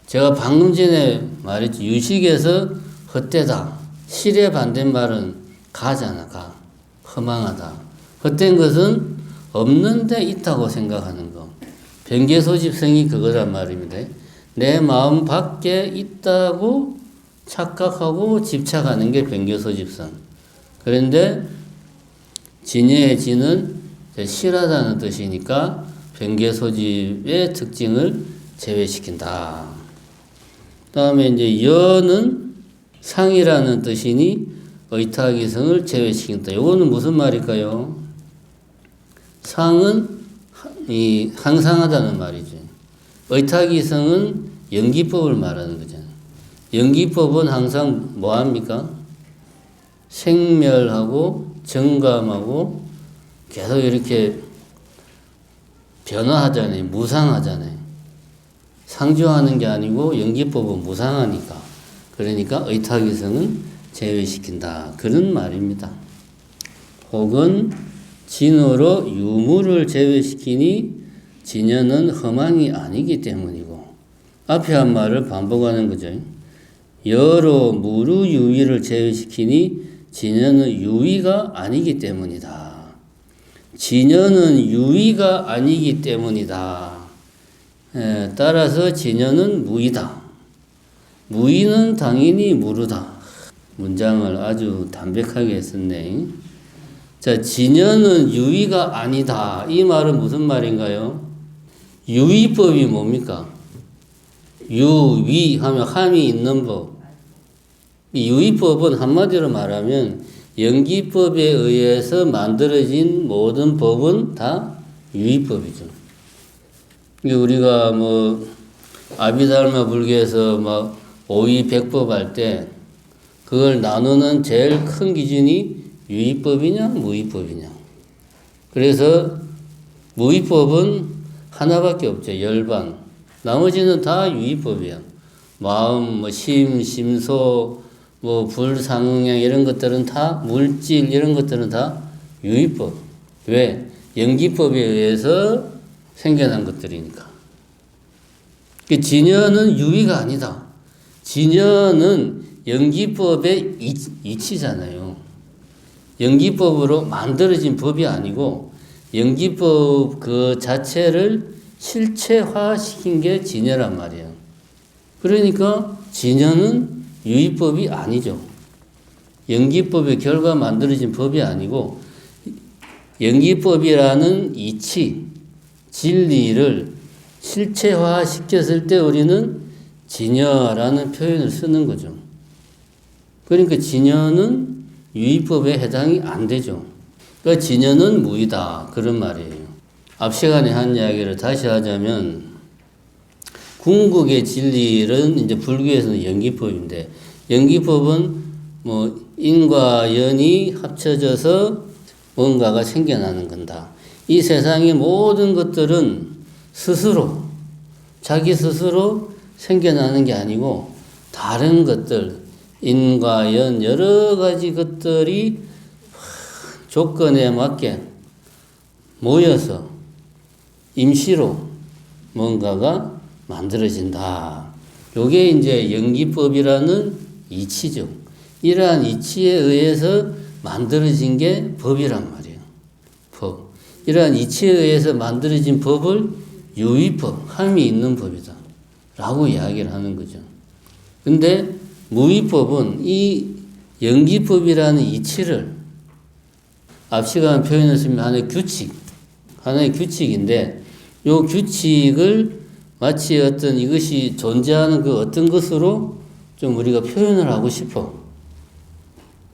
제가 방금 전에 말했지. 유식에서 헛되다. 실의 반대말은 가잖아. 가. 허망하다. 헛된 것은 없는데 있다고 생각하는 거. 변개 소집성이 그거란 말입니다. 내 마음 밖에 있다고 착각하고 집착하는 게 변개소집성. 그런데 진여의 진은 실하다는 뜻이니까 변개소집의 특징을 제외시킨다. 다음에 이제 여는 상이라는 뜻이니 의타기성을 제외시킨다. 이거는 무슨 말일까요? 상은 항상하다는 말이죠. 의탁이성은 연기법을 말하는 거잖아요. 연기법은 항상 뭐 합니까? 생멸하고 정감하고 계속 이렇게 변화하잖아요. 무상하잖아요. 상주하는 게 아니고 연기법은 무상하니까. 그러니까 의탁이성은 제외시킨다. 그런 말입니다. 혹은 진으로 유무를 제외시키니 진여는 험항이 아니기 때문이고, 앞에 한 말을 반복하는 거죠. 여로 무루유위를 제외시키니 진여는 유위가 아니기 때문이다. 진여는 유위가 아니기 때문이다. 따라서 진여는 무이다. 무이는 당연히 무르다. 문장을 아주 담백하게 썼네. 자, 진여는 유위가 아니다. 이 말은 무슨 말인가요? 유위법이 뭡니까? 유위 하면 함이 있는 법. 이 유위법은 한마디로 말하면 연기법에 의해서 만들어진 모든 법은 다 유위법이죠. 우리가 뭐 아비달마 불교에서 막 오이백법 할 때 그걸 나누는 제일 큰 기준이 유의법이냐 무의법이냐. 그래서 무의법은 하나밖에 없죠. 열반. 나머지는 다 유의법이야. 마음, 뭐 심, 심소, 뭐 불상응양 이런 것들은 다 물질 이런 것들은 다 유의법. 왜? 연기법에 의해서 생겨난 것들이니까. 진여는 유의가 아니다. 진여는 연기법의 이치잖아요. 연기법으로 만들어진 법이 아니고 연기법 그 자체를 실체화시킨 게 진여란 말이에요. 그러니까 진여는 유의법이 아니죠. 연기법의 결과 만들어진 법이 아니고 연기법이라는 이치, 진리를 실체화시켰을 때 우리는 진여라는 표현을 쓰는 거죠. 그러니까 진여는 유의법에 해당이 안 되죠. 그러니까 진여는 무의다. 그런 말이에요. 앞 시간에 한 이야기를 다시 하자면 궁극의 진리는 이제 불교에서는 연기법인데 연기법은 뭐 인과 연이 합쳐져서 뭔가가 생겨나는 건다. 이 세상의 모든 것들은 스스로 자기 스스로 생겨나는 게 아니고 다른 것들 인과 연 여러 가지 것들이 조건에 맞게 모여서 임시로 뭔가가 만들어진다. 요게 이제 연기법이라는 이치죠. 이러한 이치에 의해서 만들어진 게 법이란 말이에요. 법. 이러한 이치에 의해서 만들어진 법을 유의법, 함이 있는 법이다. 라고 이야기를 하는 거죠. 근데 무의법은 이 연기법이라는 이치를 앞 시간 표현했으면 하나의 규칙인데 이 규칙을 마치 어떤 이것이 존재하는 그 어떤 것으로 좀 우리가 표현을 하고 싶어.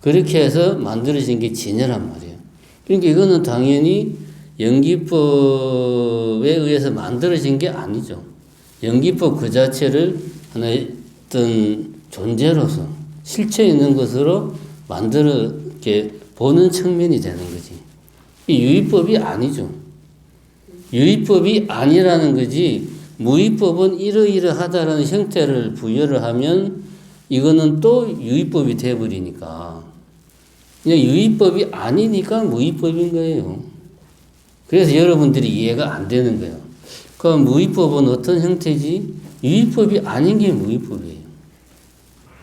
그렇게 해서 만들어진 게 진여란 말이에요. 그러니까 이거는 당연히 연기법에 의해서 만들어진 게 아니죠. 연기법 그 자체를 하나의 어떤 존재로서 실체 있는 것으로 만들어 이렇게 보는 측면이 되는 거지. 이 유의법이 아니죠. 유의법이 아니라는 거지. 무의법은 이러이러하다라는 형태를 부여를 하면 이거는 또 유의법이 돼버리니까. 그냥 유의법이 아니니까 무의법인 거예요. 그래서 여러분들이 이해가 안 되는 거예요. 그럼 무의법은 어떤 형태지? 유의법이 아닌 게 무의법이에요.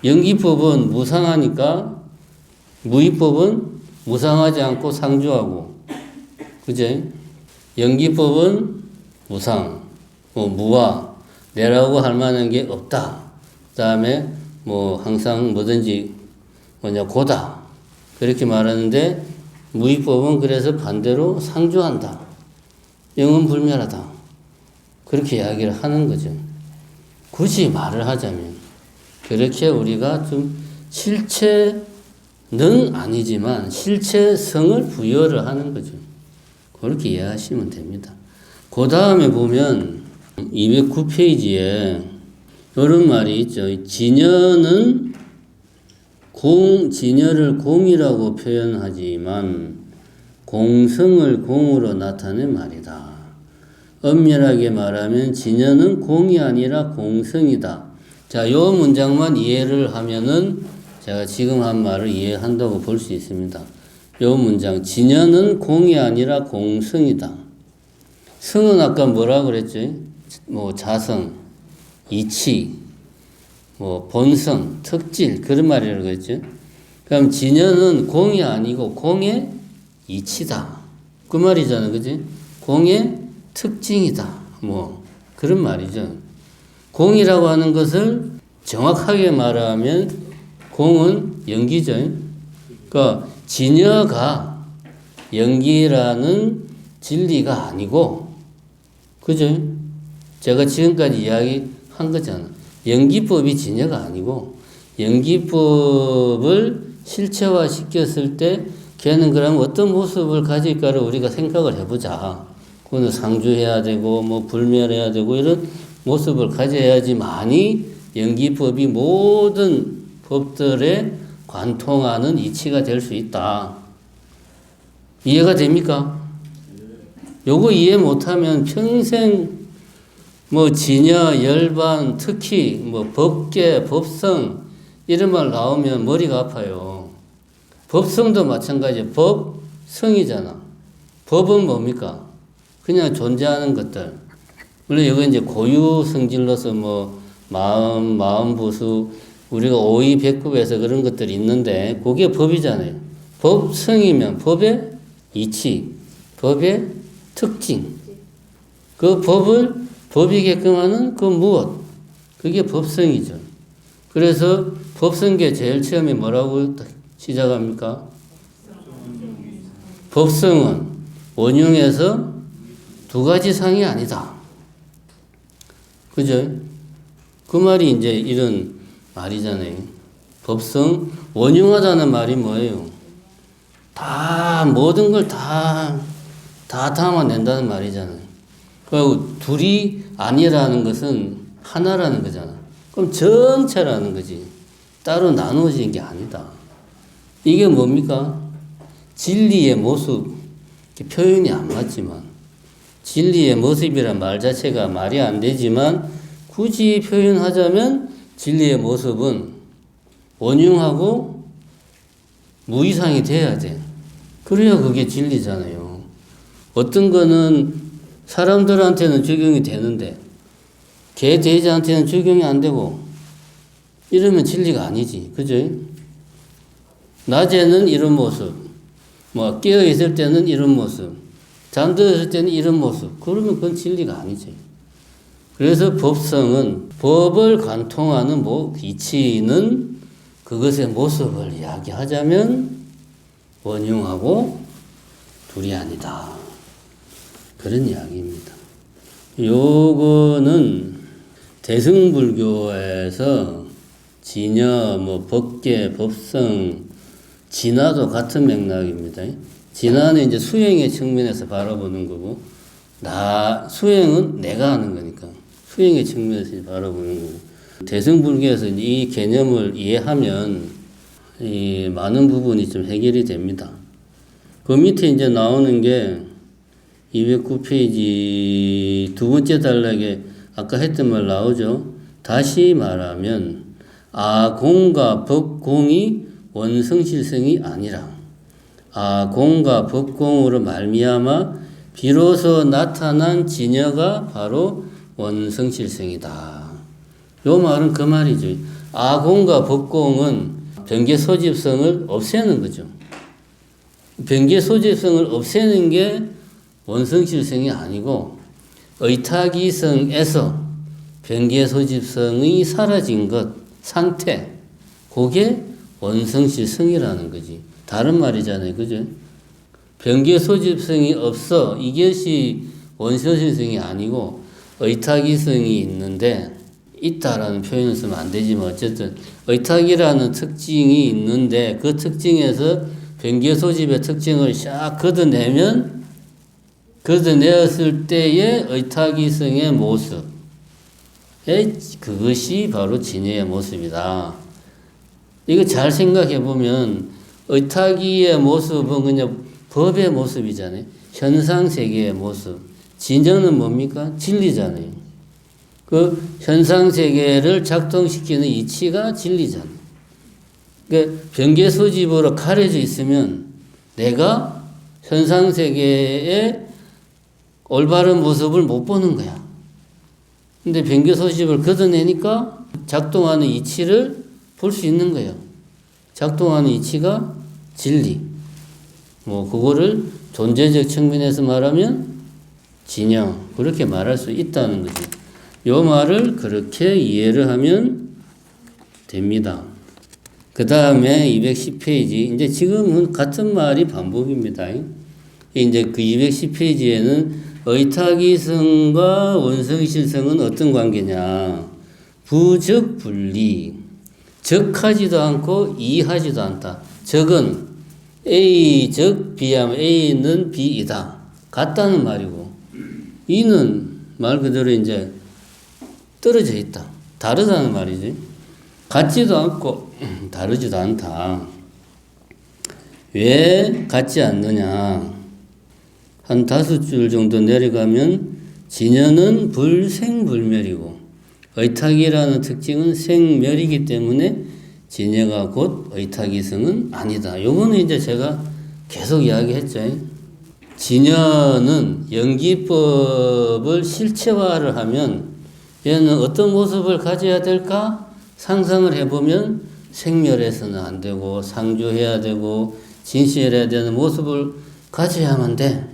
연기법은 무상하니까 무의법은 무상하지 않고 상주하고, 그제? 연기법은 무상, 무와, 내라고 할 만한 게 없다. 그 다음에 항상 뭐든지 고다. 그렇게 말하는데 무의법은 그래서 반대로 상주한다. 영원불멸하다. 그렇게 이야기를 하는 거죠. 굳이 말을 하자면 그렇게 우리가 좀 실체는 아니지만 실체성을 부여를 하는 거죠. 그렇게 이해하시면 됩니다. 그 다음에 보면 209페이지에 이런 말이 있죠. 진여를 공이라고 표현하지만 공성을 공으로 나타낸 말이다. 엄밀하게 말하면 진여는 공이 아니라 공성이다. 자, 요 문장만 이해를 하면은 제가 지금 한 말을 이해한다고 볼 수 있습니다. 요 문장, 진여는 공이 아니라 공성이다. 성은 아까 뭐라 그랬죠? 뭐 자성, 이치, 뭐 본성, 특질 그런 말이라고 했죠. 그럼 진여는 공이 아니고 공의 이치다. 그 말이잖아, 그지? 공의 특징이다. 뭐 그런 말이죠. 공이라고 하는 것을 정확하게 말하면 공은 연기죠. 그러니까 진여가 연기라는 진리가 아니고, 그죠? 제가 지금까지 이야기한 거잖아. 연기법이 진여가 아니고 연기법을 실체화 시켰을 때 걔는 그럼 어떤 모습을 가질까를 우리가 생각을 해보자. 그거는 상주해야 되고 뭐 불멸해야 되고 이런 모습을 가져야지만이 연기법이 모든 법들에 관통하는 이치가 될 수 있다. 이해가 됩니까? 요거 이해 못하면 평생 뭐 진여, 열반, 특히 뭐 법계, 법성 이런 말 나오면 머리가 아파요. 법성도 마찬가지예요. 법성이잖아. 법은 뭡니까? 그냥 존재하는 것들. 물론 이거 이제 고유 성질로서 뭐 마음 부수 우리가 오이 백급에서 그런 것들이 있는데 그게 법이잖아요. 법성이면 법의 이치, 법의 특징. 그 법을 법이게끔 하는 그 무엇. 그게 법성이죠. 그래서 법성계 제일 처음에 뭐라고 시작합니까? 법성은 원흉에서 두 가지 상이 아니다. 그죠? 그 말이 이제 이런 말이잖아요. 법성, 원흉하다는 말이 뭐예요? 다, 모든 걸 다 담아낸다는 말이잖아요. 그리고 둘이 아니라는 것은 하나라는 거잖아. 그럼 전체라는 거지. 따로 나누어진 게 아니다. 이게 뭡니까? 진리의 모습. 표현이 안 맞지만, 진리의 모습이란 말 자체가 말이 안 되지만, 굳이 표현하자면 진리의 모습은 원흉하고 무이상이 돼야 돼. 그래야 그게 진리잖아요. 어떤 거는 사람들한테는 적용이 되는데 개, 돼지한테는 적용이 안 되고 이러면 진리가 아니지. 그죠? 낮에는 이런 모습, 뭐 깨어있을 때는 이런 모습, 잠들었을 때는 이런 모습. 그러면 그건 진리가 아니지. 그래서 법성은 법을 관통하는 이치는 그것의 모습을 이야기하자면 원흉하고 둘이 아니다. 그런 이야기입니다. 요거는 대승불교에서 진여, 뭐 법계, 법성, 진화도 같은 맥락입니다. 진화는 이제 수행의 측면에서 바라보는 거고, 수행은 내가 하는 거니까 수행의 측면에서 바라보는 거고. 대승불교에서 이 개념을 이해하면 이 많은 부분이 좀 해결이 됩니다. 그 밑에 이제 나오는 게 209페이지 두 번째 단락에 아까 했던 말 나오죠. 다시 말하면 아공과 법공이 원성실성이 아니라 아공과 법공으로 말미암아 비로소 나타난 진여가 바로 원성실성이다. 요 말은 그 말이죠. 아공과 법공은 변계 소집성을 없애는 거죠. 변계 소집성을 없애는 게 원성실성이 아니고 의탁이성에서 변계 소집성이 사라진 것, 상태, 그게 원성실성이라는 거지. 다른 말이잖아요. 그죠? 변계 소집성이 없어. 이것이 원성실성이 아니고 의탁이성이 있는데 있다라는 표현을 쓰면 안 되지만 어쨌든 의탁이라는 특징이 있는데 그 특징에서 변계 소집의 특징을 샥 걷어내었을 때의 의탁이성의 모습, 그것이 바로 진여의 모습이다. 이거 잘 생각해 보면 의탁이의 모습은 그냥 법의 모습이잖아요. 현상세계의 모습. 진여는 뭡니까? 진리잖아요. 그 현상세계를 작동시키는 이치가 진리잖아요. 그러니까 변개소집으로 가려져 있으면 내가 현상세계의 올바른 모습을 못 보는 거야. 근데 변개소집을 걷어내니까 작동하는 이치를 볼 수 있는 거예요. 작동하는 이치가 진리. 그거를 존재적 측면에서 말하면 진여. 그렇게 말할 수 있다는 거지. 요 말을 그렇게 이해를 하면 됩니다. 그 다음에 210페이지. 이제 지금은 같은 말이 반복입니다. 이제 그 210페이지에는 의탁이성과 원성실성은 어떤 관계냐. 부적 분리. 적하지도 않고 이하지도 않다. 적은 A적 B하면 A는 B이다. 같다는 말이고, 이는 말 그대로 이제 떨어져 있다. 다르다는 말이지. 같지도 않고 다르지도 않다. 왜 같지 않느냐. 한 5줄 정도 내려가면 진여는 불생불멸이고 의탁이라는 특징은 생멸이기 때문에 진여가 곧 의탁이성은 아니다. 요거는 이제 제가 계속 이야기했죠. 진여는 연기법을 실체화를 하면 얘는 어떤 모습을 가져야 될까? 상상을 해보면 생멸해서는 안 되고 상주해야 되고 진실해야 되는 모습을 가져야만 돼.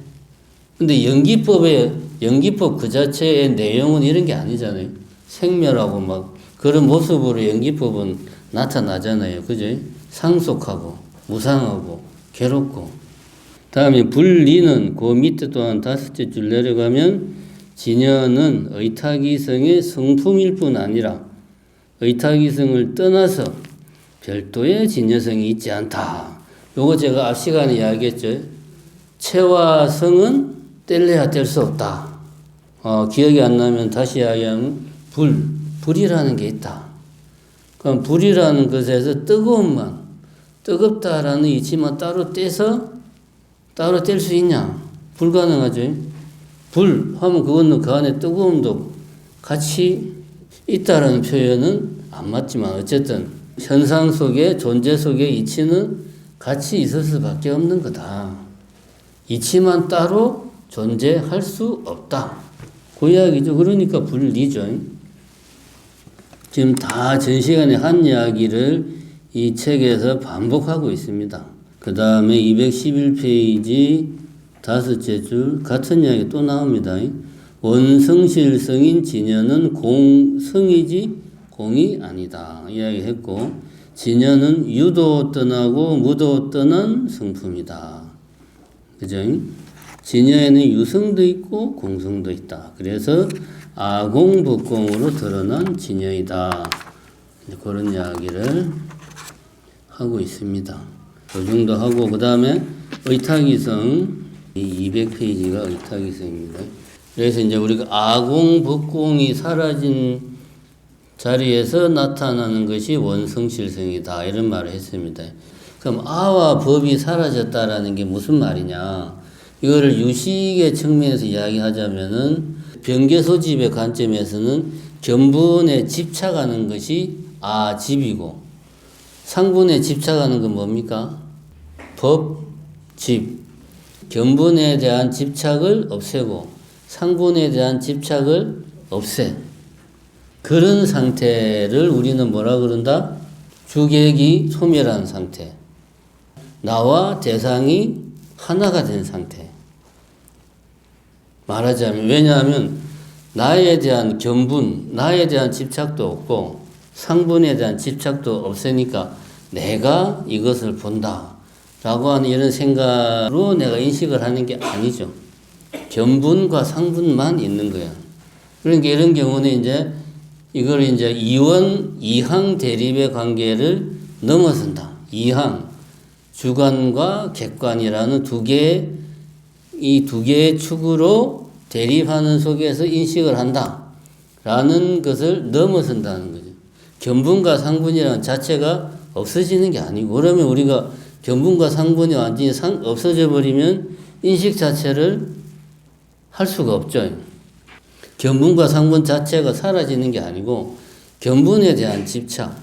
근데 연기법 그 자체의 내용은 이런 게 아니잖아요. 생멸하고 막 그런 모습으로 연기법은 나타나잖아요. 그죠? 상속하고 무상하고 괴롭고. 다음에 분리는 그 밑에 또한 5째 줄 내려가면 진여는 의탁이성의 성품일 뿐 아니라 의탁이성을 떠나서 별도의 진여성이 있지 않다. 요거 제가 앞 시간에 이야기했죠. 체와 성은 뗄래야 뗄 수 없다. 기억이 안 나면 다시 이야기하면 불이라는 게 있다. 그럼 불이라는 것에서 뜨겁다라는 이치만 따로 떼서 따로 뗄 수 있냐? 불가능하죠. 불 하면 그거는 그 안에 뜨거움도 같이 있다라는 표현은 안 맞지만 어쨌든 현상 속에 존재 속의 이치는 같이 있을 수밖에 없는 거다. 이치만 따로 존재할 수 없다. 그 이야기죠. 그러니까 분리죠. 지금 다 전 시간에 한 이야기를 이 책에서 반복하고 있습니다. 그 다음에 211페이지 5째 줄 같은 이야기 또 나옵니다. 원성실성인 진여는 공성이지 공이 아니다. 이야기했고 진여는 유도 떠나고 무도 떠난 성품이다. 그죠? 진여에는 유성도 있고 공성도 있다. 그래서 아공복공으로 드러난 진여이다. 그런 이야기를 하고 있습니다. 그 정도 하고 그 다음에 의탁이성 200페이지가 의탁이성입니다. 그래서 이제 우리가 아공복공이 사라진 자리에서 나타나는 것이 원성실성이다. 이런 말을 했습니다. 그럼 아와 법이 사라졌다라는 게 무슨 말이냐? 이거를 유식의 측면에서 이야기하자면은 변개소집의 관점에서는 견본에 집착하는 것이 집이고 상분에 집착하는 건 뭡니까? 법, 집. 견본에 대한 집착을 없애고 상분에 대한 집착을 없애. 그런 상태를 우리는 뭐라 그런다? 주객이 소멸한 상태. 나와 대상이 하나가 된 상태. 말하자면, 왜냐하면 나에 대한 견분, 나에 대한 집착도 없고 상분에 대한 집착도 없으니까 내가 이것을 본다 라고 하는 이런 생각으로 내가 인식을 하는 게 아니죠. 견분과 상분만 있는 거야. 그러니까 이런 경우는 이제 이걸 이제 이항 대립의 관계를 넘어선다. 이항, 주관과 객관이라는 이 두 개의 축으로 대립하는 속에서 인식을 한다. 라는 것을 넘어선다는 거죠. 견분과 상분이라는 자체가 없어지는 게 아니고, 그러면 우리가 견분과 상분이 완전히 없어져 버리면 인식 자체를 할 수가 없죠. 견분과 상분 자체가 사라지는 게 아니고 견분에 대한 집착,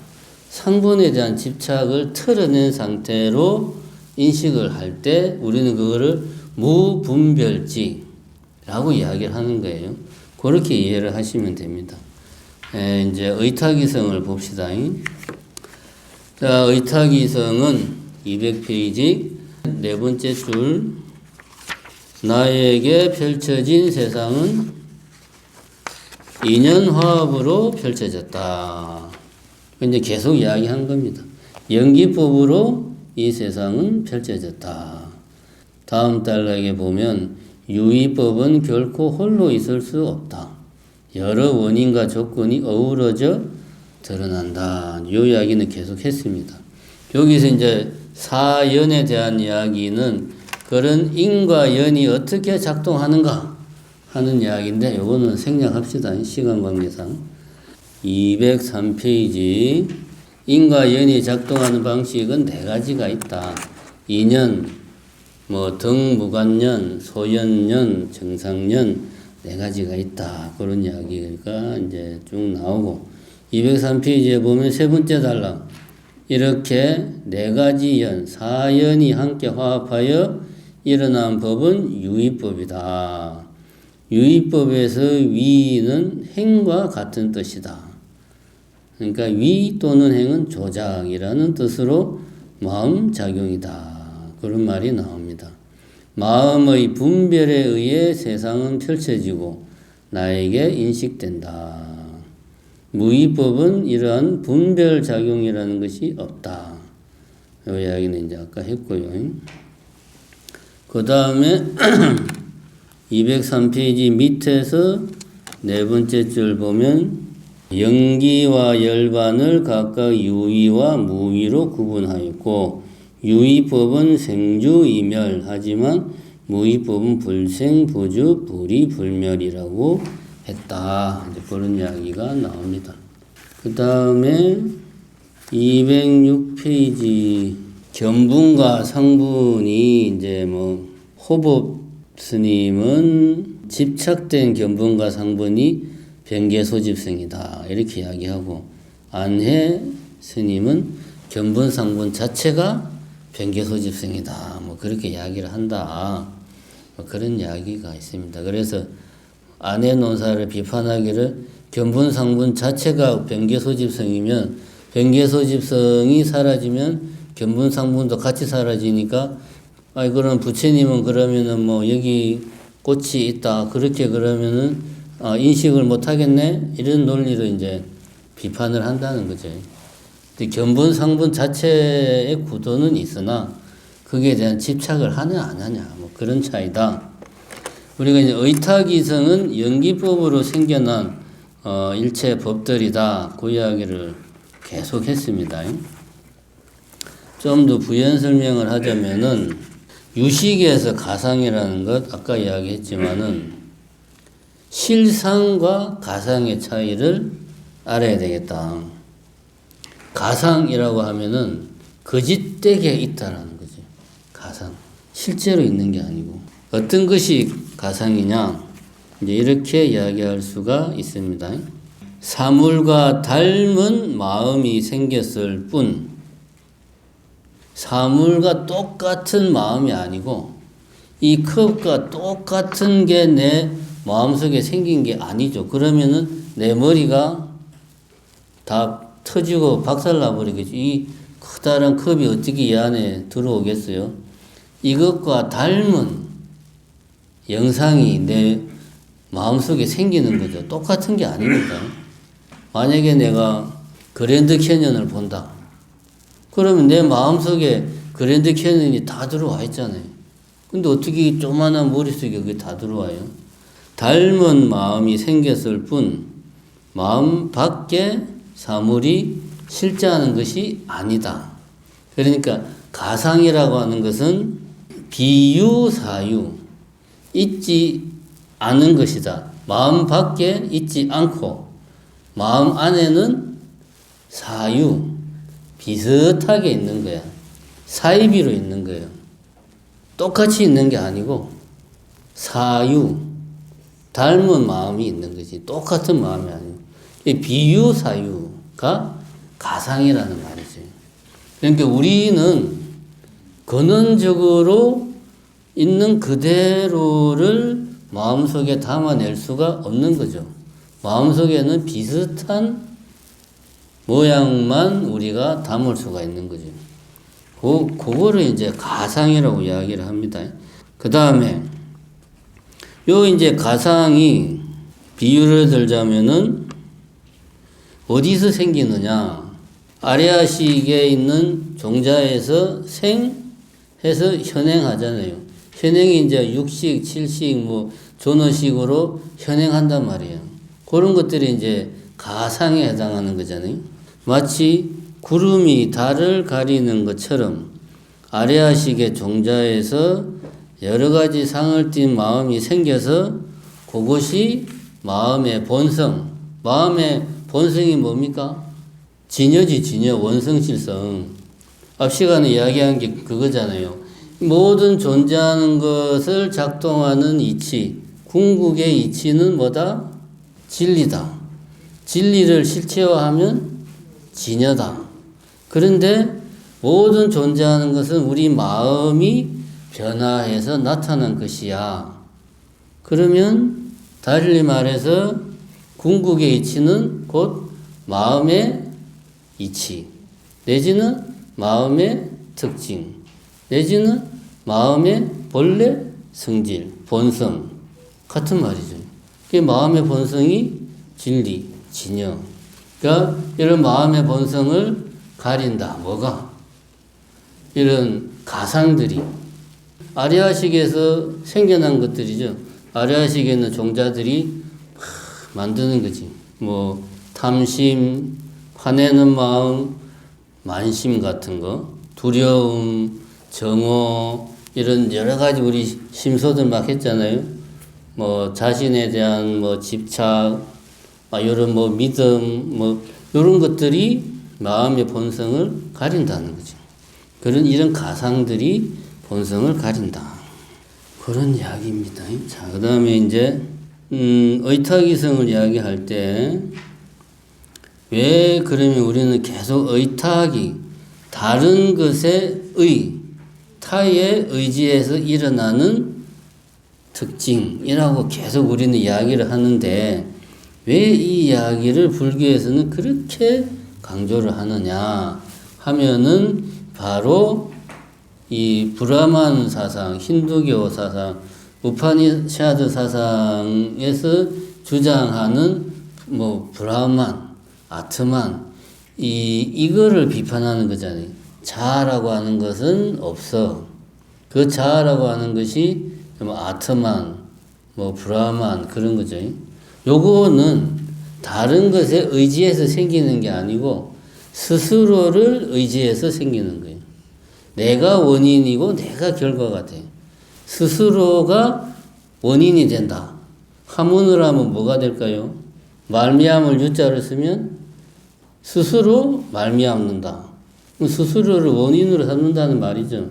상분에 대한 집착을 털어낸 상태로 인식을 할 때 우리는 그거를 무분별지라고 이야기를 하는 거예요. 그렇게 이해를 하시면 됩니다. 이제 의탁이성을 봅시다. 자, 의탁이성은 200페이지 네 번째 줄. 나에게 펼쳐진 세상은 인연화합으로 펼쳐졌다. 이제 계속 이야기한 겁니다. 연기법으로 이 세상은 펼쳐졌다. 다음 단락에 보면 유의법은 결코 홀로 있을 수 없다. 여러 원인과 조건이 어우러져 드러난다. 이 이야기는 계속 했습니다. 여기서 이제 사연에 대한 이야기는 그런 인과 연이 어떻게 작동하는가 하는 이야기인데 요거는 생략합시다. 시간 관계상. 203페이지 인과 연이 작동하는 방식은 네 가지가 있다. 인연, 등무관연, 소연연, 정상연 네 가지가 있다. 그런 이야기가 이제 쭉 나오고 203페이지에 보면 세 번째 단락 이렇게 네 가지 연, 사연이 함께 화합하여 일어난 법은 유의법이다. 유의법에서 위는 행과 같은 뜻이다. 그러니까 위 또는 행은 조작이라는 뜻으로 마음작용이다. 그런 말이 나옵니다. 마음의 분별에 의해 세상은 펼쳐지고 나에게 인식된다. 무의법은 이러한 분별작용이라는 것이 없다. 이 이야기는 이제 아까 했고요. 그 다음에 203페이지 밑에서 네 번째 줄 보면 연기와 열반을 각각 유의와 무의로 구분하였고 유의법은 생주이멸 하지만 무의법은 불생부주 불이불멸이라고 했다. 이제 그런 이야기가 나옵니다. 그 다음에 206페이지 견분과 상분이 이제 호법 스님은 집착된 견분과 상분이 변개소집성이다. 이렇게 이야기하고 안해 스님은 견분 상분 자체가 변개소집성이다. 그렇게 이야기를 한다. 그런 이야기가 있습니다. 그래서 안해 논사를 비판하기를 견분 상분 자체가 변개소집성이면 변개소집성이 사라지면 견분 상분도 같이 사라지니까 그럼 부처님은 그러면은 여기 꽃이 있다. 그렇게 그러면은 인식을 못 하겠네. 이런 논리로 이제 비판을 한다는 거죠. 근데 견본 상분 자체의 구도는 있으나 거기에 대한 집착을 하냐 안 하냐 그런 차이다. 우리가 이제 의탁이성은 연기법으로 생겨난 일체 법들이다. 그 이야기를 계속 했습니다. 좀 더 부연 설명을 하자면은 유식에서 가상이라는 것 아까 이야기했지만은 실상과 가상의 차이를 알아야 되겠다. 가상이라고 하면은 거짓되게 있다라는 거지. 가상. 실제로 있는 게 아니고 어떤 것이 가상이냐 이제 이렇게 이야기할 수가 있습니다. 사물과 닮은 마음이 생겼을 뿐 사물과 똑같은 마음이 아니고 이 컵과 똑같은 게 내 마음속에 생긴 게 아니죠. 그러면은 내 머리가 다 터지고 박살나 버리겠죠. 이 커다란 컵이 어떻게 이 안에 들어오겠어요? 이것과 닮은 영상이 내 마음속에 생기는 거죠. 똑같은 게 아닙니다. 만약에 내가 그랜드 캐년을 본다. 그러면 내 마음속에 그랜드 캐년이 다 들어와 있잖아요. 근데 어떻게 조그만한 머릿속에 그게 다 들어와요? 닮은 마음이 생겼을 뿐 마음 밖에 사물이 실제하는 것이 아니다. 그러니까 가상이라고 하는 것은 비유사유 있지 않은 것이다. 마음 밖에 있지 않고 마음 안에는 사유, 비슷하게 있는 거야. 사이비로 있는 거예요. 똑같이 있는 게 아니고 사유, 닮은 마음이 있는 거지. 똑같은 마음이 아니고. 이 비유사유가 가상이라는 말이지. 그러니까 우리는 근원적으로 있는 그대로를 마음속에 담아낼 수가 없는 거죠. 마음속에는 비슷한 모양만 우리가 담을 수가 있는 거죠. 그거를 이제 가상이라고 이야기를 합니다. 그 다음에 요 이제 가상이 비유를 들자면은 어디서 생기느냐? 아래아식에 있는 종자에서 생해서 현행하잖아요. 현행이 이제 육식, 칠식, 뭐 존어식으로 현행한단 말이에요. 그런 것들이 이제 가상에 해당하는 거잖아요. 마치 구름이 달을 가리는 것처럼 아래아식의 종자에서 여러 가지 상을 띈 마음이 생겨서 그것이 마음의 본성. 마음의 본성이 뭡니까? 진여지, 진여, 원성실성. 앞 시간에 이야기한 게 그거잖아요. 모든 존재하는 것을 작동하는 이치, 궁극의 이치는 뭐다? 진리다. 진리를 실체화하면 진여다. 그런데 모든 존재하는 것은 우리 마음이 변화해서 나타난 것이야. 그러면 달리 말해서 궁극의 이치는 곧 마음의 이치, 내지는 마음의 특징, 내지는 마음의 본래 성질, 본성 같은 말이죠. 그게 마음의 본성이 진리, 진여. 그러니까 이런 마음의 본성을 가린다. 뭐가? 이런 가상들이 아리아식에서 생겨난 것들이죠. 아리아식에 있는 종자들이 만드는 거지. 뭐 탐심, 화내는 마음, 만심 같은 거, 두려움, 정오 이런 여러 가지 우리 심소들 막 했잖아요. 뭐 자신에 대한 뭐 집착, 이런 뭐 믿음, 뭐 이런 것들이 마음의 본성을 가린다는 거죠. 이런 가상들이 본성을 가린다. 그런 이야기입니다. 자, 그 다음에 이제 의탁이성을 이야기할 때 왜 그러면 우리는 계속 의탁이 다른 것의 타의 의지에서 일어나는 특징이라고 계속 우리는 이야기를 하는데 왜 이 이야기를 불교에서는 그렇게 강조를 하느냐 하면은 바로 이 브라만 사상, 힌두교 사상, 우파니샤드 사상에서 주장하는 뭐 브라만, 아트만 이거를 비판하는 거잖아요. 자아라고 하는 것은 없어. 그 자아라고 하는 것이 뭐 아트만, 뭐 브라만 그런 거죠. 요거는 다른 것에 의지해서 생기는 게 아니고 스스로를 의지해서 생기는 거예요. 내가 원인이고 내가 결과가 돼. 스스로가 원인이 된다. 한문으로 하면 뭐가 될까요? 말미암을 유자를 쓰면 스스로 말미암는다. 스스로를 원인으로 삼는다는 말이죠.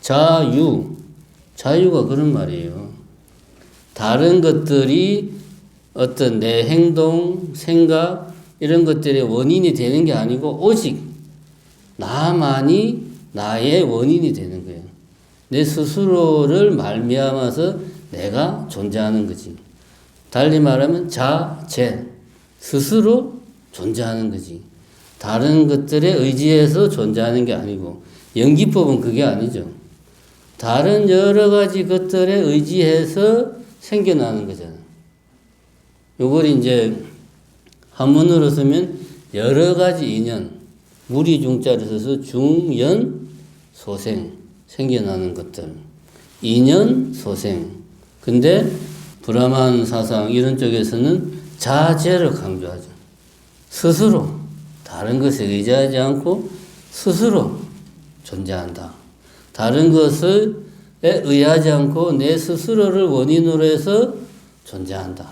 자유가 그런 말이에요. 다른 것들이 어떤 내 행동, 생각 이런 것들의 원인이 되는 게 아니고 오직 나만이 나의 원인이 되는 거예요. 내 스스로를 말미암아서 내가 존재하는 거지. 달리 말하면 자체, 스스로 존재하는 거지. 다른 것들에 의지해서 존재하는 게 아니고 연기법은 그게 아니죠. 다른 여러 가지 것들에 의지해서 생겨나는 거잖아요. 요걸 이제 한문으로 쓰면 여러 가지 인연, 무리 중자를 써서 중연 소생, 생겨나는 것들. 인연 소생. 근데 브라만 사상 이런 쪽에서는 자제를 강조하죠. 스스로 다른 것에 의지하지 않고 스스로 존재한다. 다른 것에 의하지 않고 내 스스로를 원인으로 해서 존재한다.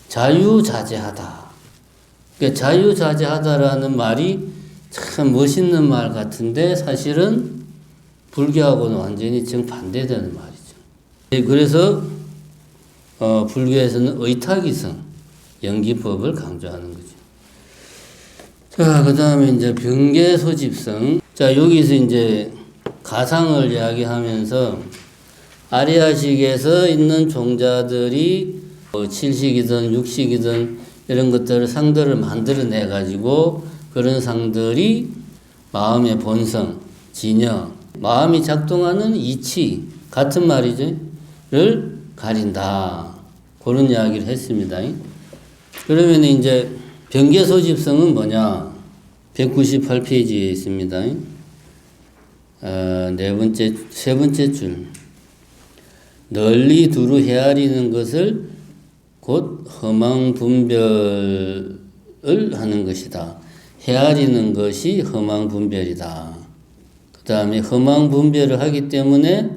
자유자재하다. 그러니까 자유자재하다라는 말이 참 멋있는 말 같은데 사실은 불교하고는 완전히 정반대되는 말이죠. 그래서 불교에서는 의탁이성, 연기법을 강조하는 거죠. 자, 그 다음에 이제 병계소집성. 자, 여기서 이제 가상을 이야기하면서 아리아식에서 있는 종자들이 칠식이든 육식이든 이런 것들을 상들을 만들어내 가지고 그런 상들이 마음의 본성, 진여, 마음이 작동하는 이치 같은 말이죠.를 가린다. 그런 이야기를 했습니다. 그러면 이제 병계소집성은 뭐냐? 198페이지에 있습니다. 세 번째 줄. 널리 두루 헤아리는 것을 곧 허망 분별을 하는 것이다. 헤아리는 것이 허망 분별이다. 그 다음에 허망 분별을 하기 때문에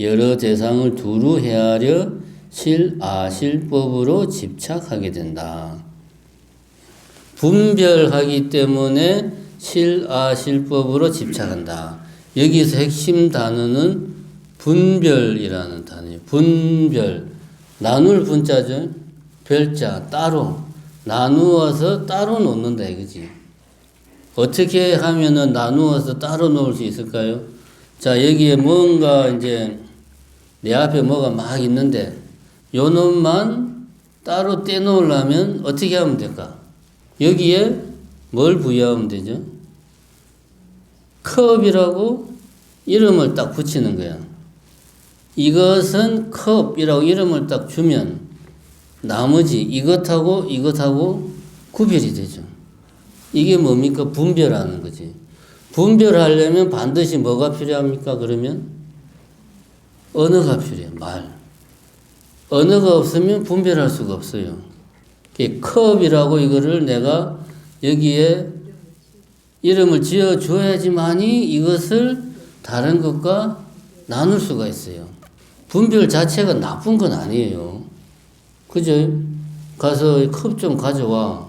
여러 대상을 두루 헤아려 실아실법으로 집착하게 된다. 분별하기 때문에 실아실법으로 집착한다. 여기서 핵심 단어는 분별이라는 단어예요. 분별. 나눌 분자죠. 별자, 따로. 나누어서 따로 놓는다 이거지. 어떻게 하면은 나누어서 따로 놓을 수 있을까요? 자, 여기에 뭔가 이제 내 앞에 뭐가 막 있는데 요 놈만 따로 떼놓으려면 어떻게 하면 될까? 여기에 뭘 부여하면 되죠? 컵이라고 이름을 딱 붙이는 거야. 이것은 컵이라고 이름을 딱 주면 나머지 이것하고 구별이 되죠. 이게 뭡니까? 분별하는 거지. 분별하려면 반드시 뭐가 필요합니까? 그러면 언어가 필요해요. 말. 언어가 없으면 분별할 수가 없어요. 컵이라고 이거를 내가 여기에 이름을 지어줘야지만이 이것을 다른 것과 나눌 수가 있어요. 분별 자체가 나쁜 건 아니에요. 그죠? 가서 컵 좀 가져와.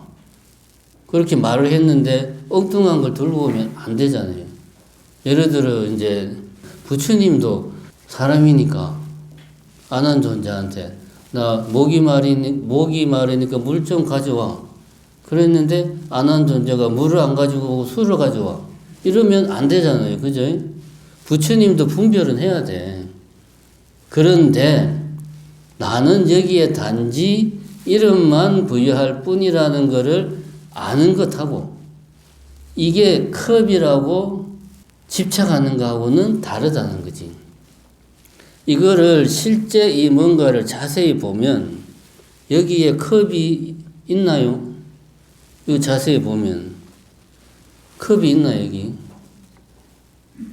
그렇게 말을 했는데 엉뚱한 걸 들고 오면 안 되잖아요. 예를 들어 이제 부처님도 사람이니까 안한 존재한테 나 목이 마르니까 물 좀 가져와. 그랬는데 안한 존재가 물을 안 가지고 오고 술을 가져와. 이러면 안 되잖아요. 그죠? 부처님도 분별은 해야 돼. 그런데 나는 여기에 단지 이름만 부여할 뿐이라는 것을 아는 것하고 이게 컵이라고 집착하는 것하고는 다르다는 거지. 이거를 실제 이 뭔가를 자세히 보면 여기에 컵이 있나요? 이거 자세히 보면 컵이 있나 여기?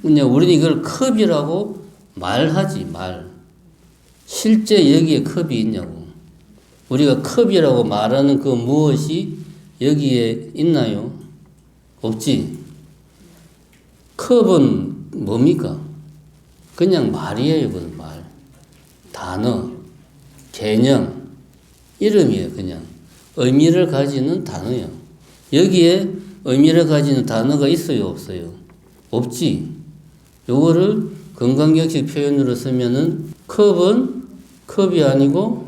그냥 우리는 이걸 컵이라고 말하지 말. 실제 여기에 컵이 있냐고. 우리가 컵이라고 말하는 그 무엇이 여기에 있나요? 없지. 컵은 뭡니까? 그냥 말이에요. 그건 말. 단어, 개념, 이름이에요. 그냥 의미를 가지는 단어예요. 여기에 의미를 가지는 단어가 있어요? 없어요? 없지. 요거를 건강격식 표현으로 쓰면은 컵은 컵이 아니고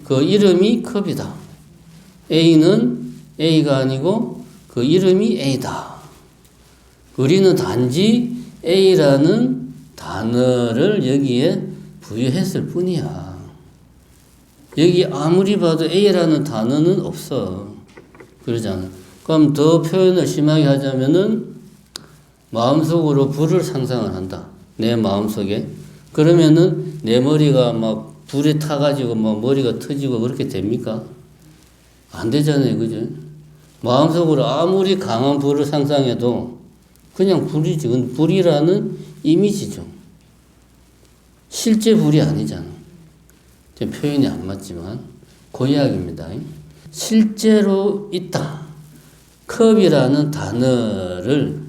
그 이름이 컵이다. A는 A가 아니고 그 이름이 A다. 우리는 단지 A라는 단어를 여기에 부여했을 뿐이야. 여기 아무리 봐도 A라는 단어는 없어. 그러잖아. 그럼 더 표현을 심하게 하자면은 마음속으로 불을 상상을 한다. 내 마음속에. 그러면은 내 머리가 막 불에 타가지고 막 머리가 터지고 그렇게 됩니까? 안 되잖아요. 그죠? 마음속으로 아무리 강한 불을 상상해도 그냥 불이지. 그건 불이라는 이미지죠. 실제 불이 아니잖아. 표현이 안 맞지만 그 이야기입니다. 실제로 있다. 컵이라는 단어를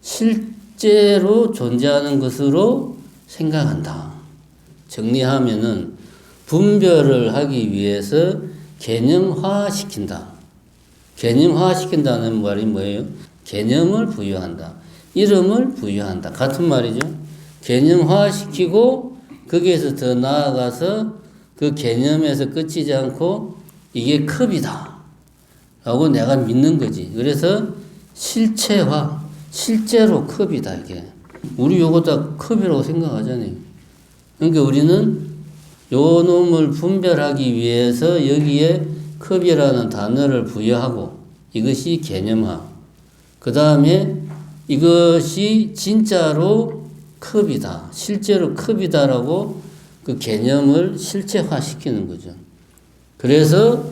실제로 존재하는 것으로 생각한다. 정리하면은 분별을 하기 위해서 개념화시킨다. 개념화시킨다는 말이 뭐예요? 개념을 부여한다. 이름을 부여한다. 같은 말이죠. 개념화시키고 거기에서 더 나아가서 그 개념에서 끝이지 않고 이게 컵이다 라고 내가 믿는 거지. 그래서 실체화, 실제로 컵이다 이게. 우리 요거 다 컵이라고 생각하잖아요. 그러니까 우리는 요 놈을 분별하기 위해서 여기에 컵이라는 단어를 부여하고 이것이 개념화. 그 다음에 이것이 진짜로 컵이다. 실제로 컵이다라고 그 개념을 실체화시키는 거죠. 그래서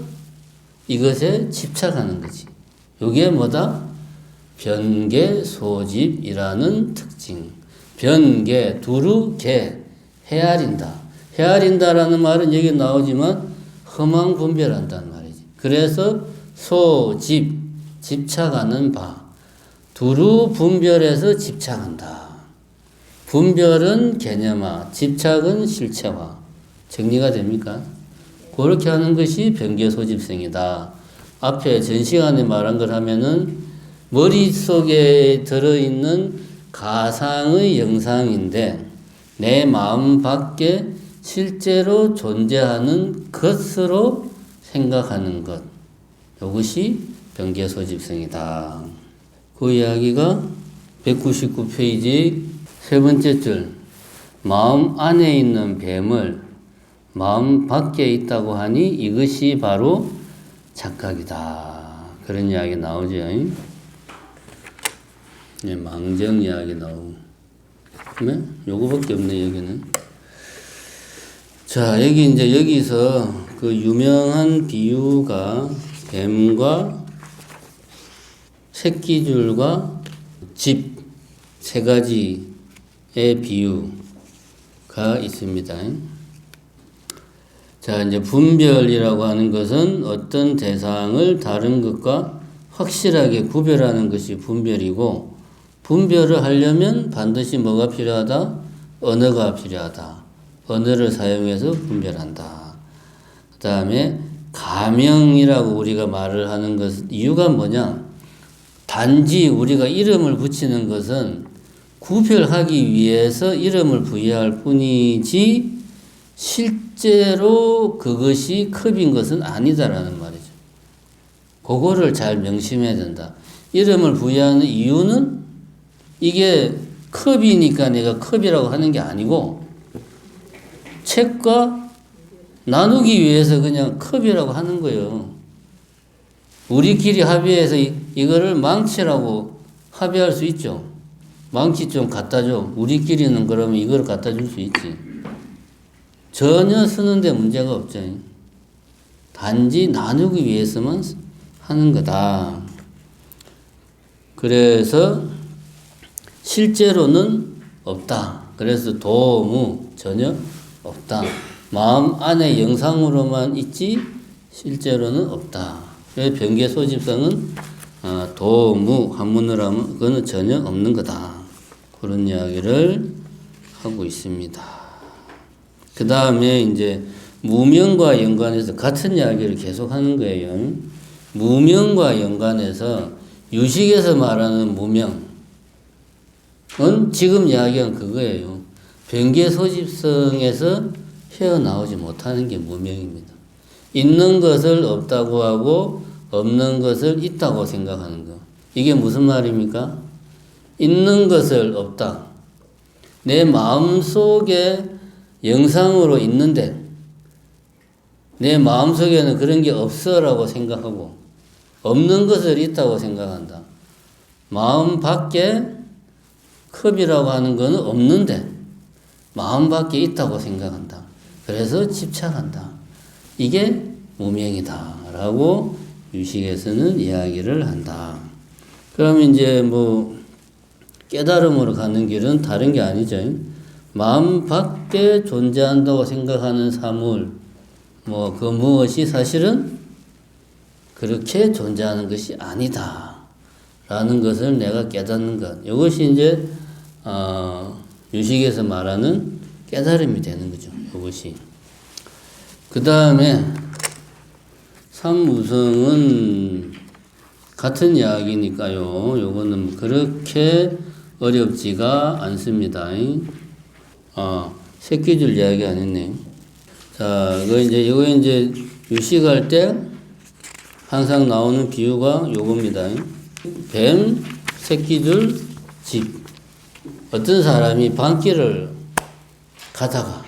이것에 집착하는 거지. 요게 뭐다? 변개 소집이라는 특징. 변개, 두루, 개, 헤아린다. 헤아린다라는 말은 여기 나오지만 허망 분별한다는 말이지. 그래서 소집, 집착하는 바. 두루 분별해서 집착한다. 분별은 개념화, 집착은 실체화. 정리가 됩니까? 그렇게 하는 것이 변개소집성이다. 앞에 전 시간에 말한 걸 하면은 머릿속에 들어있는 가상의 영상인데 내 마음 밖에 실제로 존재하는 것으로 생각하는 것. 이것이 변개소집성이다. 그 이야기가 199페이지 세 번째 줄. 마음 안에 있는 뱀을 마음 밖에 있다고 하니 이것이 바로 착각이다. 그런 이야기 나오죠. 네, 망정 이야기 나오고. 네? 요거밖에 없네, 여기는. 자, 여기 이제 여기서 그 유명한 비유가 뱀과 새끼줄과 집 세 가지의 비유가 있습니다. 자, 이제 분별이라고 하는 것은 어떤 대상을 다른 것과 확실하게 구별하는 것이 분별이고, 분별을 하려면 반드시 뭐가 필요하다? 언어가 필요하다. 언어를 사용해서 분별한다. 그 다음에 가명이라고 우리가 말을 하는 것은 이유가 뭐냐? 단지 우리가 이름을 붙이는 것은 구별하기 위해서 이름을 부여할 뿐이지 실제로 그것이 컵인 것은 아니다라는 말이죠. 그거를 잘 명심해야 된다. 이름을 부여하는 이유는 이게 컵이니까 내가 컵이라고 하는 게 아니고 책과 나누기 위해서 그냥 컵이라고 하는 거예요. 우리끼리 합의해서 이거를 망치라고 합의할 수 있죠. 망치 좀 갖다 줘. 우리끼리는 그러면 이걸 갖다 줄 수 있지. 전혀 쓰는데 문제가 없죠. 단지 나누기 위해서만 하는 거다. 그래서 실제로는 없다. 그래서 도무 전혀 없다. 마음 안에 영상으로만 있지 실제로는 없다. 그래서 변개소집성은 도무 한문으로 하면 그거는 전혀 없는 거다. 그런 이야기를 하고 있습니다. 그 다음에 이제 무명과 연관해서 같은 이야기를 계속 하는 거예요. 무명과 연관해서 유식에서 말하는 무명은 지금 이야기한 그거예요. 변개소집성에서 헤어나오지 못하는 게 무명입니다. 있는 것을 없다고 하고 없는 것을 있다고 생각하는 거. 이게 무슨 말입니까? 있는 것을 없다. 내 마음속에 영상으로 있는데 내 마음속에는 그런 게 없어라고 생각하고 없는 것을 있다고 생각한다. 마음 밖에 컵이라고 하는 것은 없는데 마음 밖에 있다고 생각한다. 그래서 집착한다. 이게 무명이다 라고 유식에서는 이야기를 한다. 그럼 이제 뭐 깨달음으로 가는 길은 다른 게 아니죠. 마음 밖에 존재한다고 생각하는 사물, 뭐 그 무엇이 사실은 그렇게 존재하는 것이 아니다 라는 것을 내가 깨닫는 것. 이것이 이제 유식에서 말하는 깨달음이 되는 거죠. 이것이. 그 다음에 삼무성은 같은 이야기니까요. 요거는 그렇게 어렵지가 않습니다. 새끼줄 이야기 안 했네. 자, 이거 이제 유식할 때 항상 나오는 비유가 요겁니다. 뱀, 새끼줄, 집. 어떤 사람이 밤길을 가다가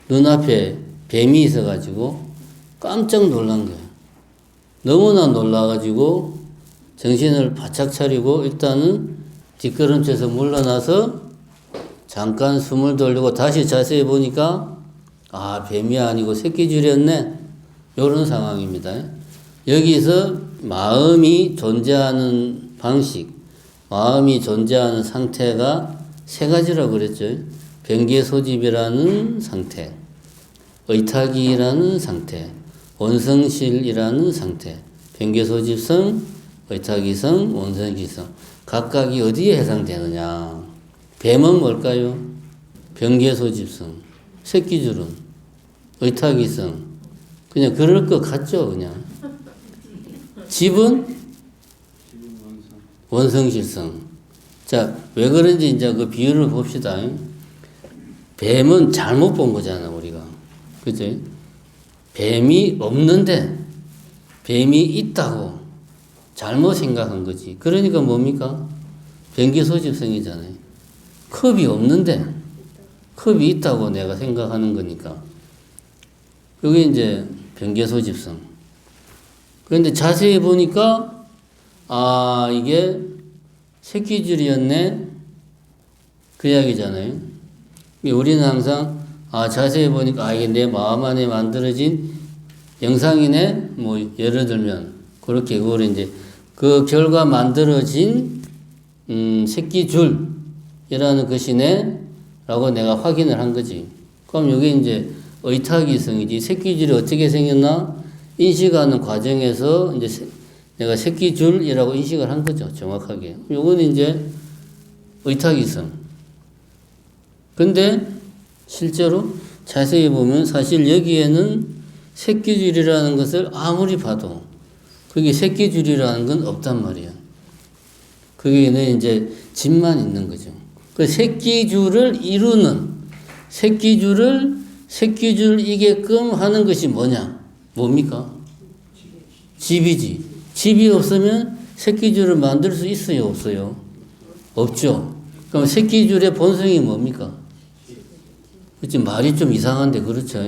눈앞에 뱀이 있어가지고 깜짝 놀란 거예요. 너무나 놀라가지고 정신을 바짝 차리고 일단은 뒷걸음쳐서 물러나서 잠깐 숨을 돌리고 다시 자세히 보니까 뱀이 아니고 새끼줄이었네. 이런 상황입니다. 여기서 마음이 존재하는 방식, 마음이 존재하는 상태가 세 가지라고 그랬죠. 변계소집이라는 상태, 의탁이라는 상태, 원성실이라는 상태. 변계소집성, 의탁이성, 원성실성. 각각이 어디에 해당되느냐. 뱀은 뭘까요? 변계소집성. 새끼줄은 의탁이성. 그냥 그럴 것 같죠, 그냥. 집은 원성실성. 자, 왜 그런지 이제 그 비유를 봅시다. 뱀은 잘못 본 거잖아, 우리가. 그죠? 뱀이 없는데 뱀이 있다고 잘못 생각한 거지. 그러니까 뭡니까? 변기소집성이잖아요. 컵이 없는데 컵이 있다고 내가 생각하는 거니까. 그게 이제 변기소집성. 그런데 자세히 보니까 이게 새끼줄이었네. 그 이야기잖아요. 우리는 항상 자세히 보니까 이게 내 마음 안에 만들어진 영상이네. 뭐 예를 들면 그렇게 그걸 이제 그 결과 만들어진 새끼줄이라는 것이네라고 내가 확인을 한 거지. 그럼 이게 이제 의탁이성이지. 새끼줄이 어떻게 생겼나 인식하는 과정에서 이제 내가 새끼줄이라고 인식을 한 거죠. 정확하게. 요건 이제 의탁이성. 근데 실제로 자세히 보면 사실 여기에는 새끼줄이라는 것을 아무리 봐도 그게 새끼줄이라는 건 없단 말이야. 그게는 이제 집만 있는 거죠. 그 새끼줄을 이루는 새끼줄을 새끼줄이게끔 하는 것이 뭐냐? 뭡니까? 집이지. 집이 없으면 새끼줄을 만들 수 있어요? 없어요? 없죠. 그럼 새끼줄의 본성이 뭡니까? 그치, 말이 좀 이상한데 그렇죠.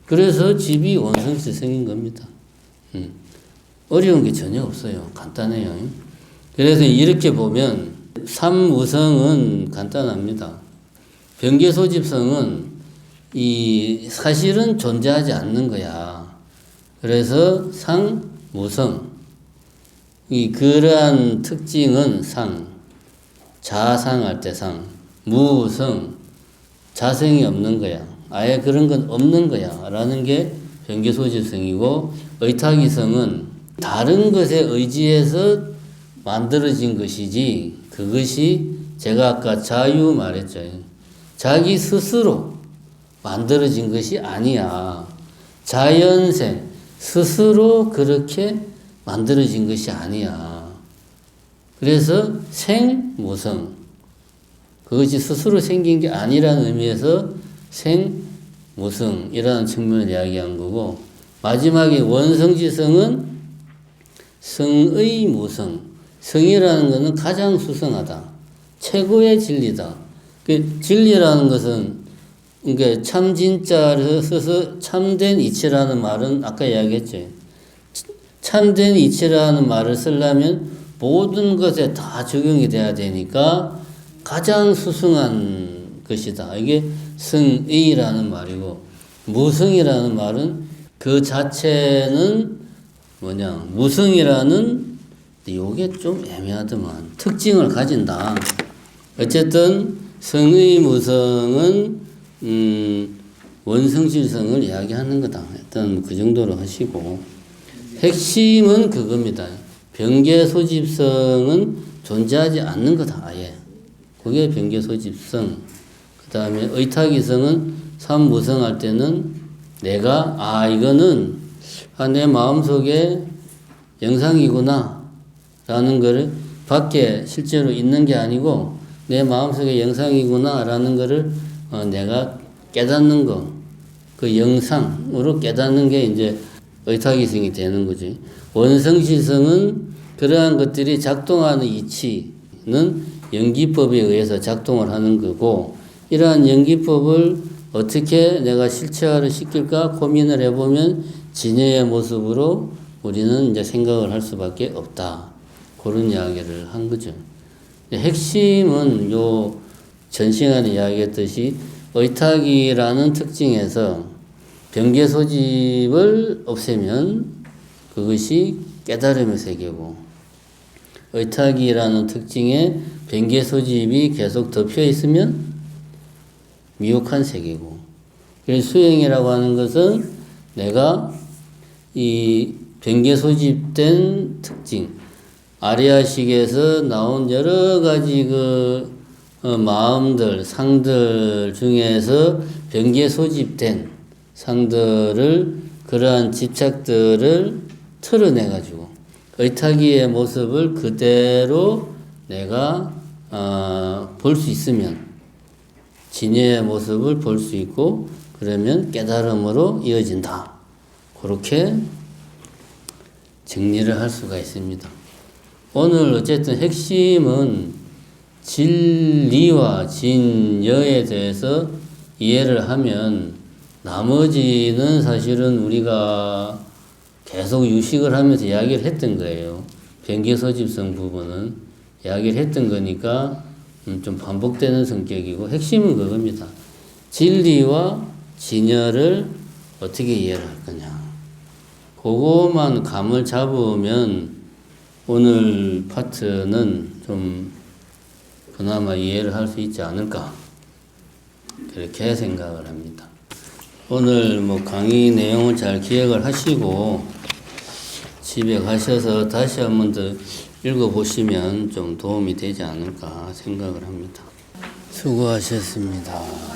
그래서 집이 원성실성인 겁니다. 어려운 게 전혀 없어요. 간단해요. 그래서 이렇게 보면 삼무성은 간단합니다. 변계소집성은 사실은 존재하지 않는 거야. 그래서 상무성. 그러한 특징은 자상할 때 무성, 자성이 없는 거야. 아예 그런 건 없는 거야. 라는 게 변계소집성이고, 의탁이성은 다른 것에 의지해서 만들어진 것이지, 그것이 제가 아까 자유 말했죠. 자기 스스로 만들어진 것이 아니야. 자연생, 스스로 그렇게 만들어진 것이 아니야. 그래서 생무성. 그것이 스스로 생긴 게 아니라는 의미에서 생무성이라는 측면을 이야기한 거고, 마지막에 원성지성은 성의 무성. 성이라는 것은 가장 수성하다. 최고의 진리다. 그 진리라는 것은 그러니까 참 진짜를 써서 참된 이치라는 말은 아까 이야기했죠. 참된 이치라는 말을 쓰려면 모든 것에 다 적용이 돼야 되니까 가장 수승한 것이다. 이게 성의라는 말이고, 무성이라는 말은 그 자체는 뭐냐, 무성이라는 요게 좀 애매하더만. 특징을 가진다. 어쨌든 성의 무성은 원성실성을 이야기하는 거다. 일단 그 정도로 하시고, 핵심은 그겁니다. 변계소집성은 존재하지 않는 거다. 아예. 그게 변계소집성. 그 다음에 의탁이성은 삼무성할 때는 내가 이거는 내 마음속에 영상이구나 라는 거를 밖에 실제로 있는 게 아니고 내 마음속에 영상이구나 라는 거를 내가 깨닫는 거, 그 영상으로 깨닫는 게 이제 의탁이성이 되는 거지. 원성시성은 그러한 것들이 작동하는 이치는 연기법에 의해서 작동을 하는 거고, 이러한 연기법을 어떻게 내가 실체화를 시킬까 고민을 해보면 진여의 모습으로 우리는 이제 생각을 할 수밖에 없다. 그런 이야기를 한 거죠. 핵심은 요 전 시간에 이야기했듯이 의탁이라는 특징에서 병계 소집을 없애면 그것이 깨달음의 세계고, 의탁이라는 특징에 병계 소집이 계속 덮여 있으면 미혹한 세계고, 그래서 수행이라고 하는 것은 내가 이 병계 소집된 특징, 아리아식에서 나온 여러 가지 마음들, 상들 중에서 병계 소집된 상들을, 그러한 집착들을 털어내가지고 의탁이의 모습을 그대로 내가 볼 수 있으면, 진여의 모습을 볼 수 있고, 그러면 깨달음으로 이어진다. 그렇게 정리를 할 수가 있습니다. 오늘 어쨌든 핵심은 진리와 진여에 대해서 이해를 하면 나머지는 사실은 우리가 계속 유식을 하면서 이야기를 했던 거예요. 병계소집성 부분은 이야기를 했던 거니까 좀 반복되는 성격이고, 핵심은 그겁니다. 진리와 진여를 어떻게 이해를 할 거냐. 그거만 감을 잡으면 오늘 파트는 좀 그나마 이해를 할 수 있지 않을까, 그렇게 생각을 합니다. 오늘 강의 내용을 잘 기억을 하시고 집에 가셔서 다시 한번 더 읽어보시면 좀 도움이 되지 않을까 생각을 합니다. 수고하셨습니다.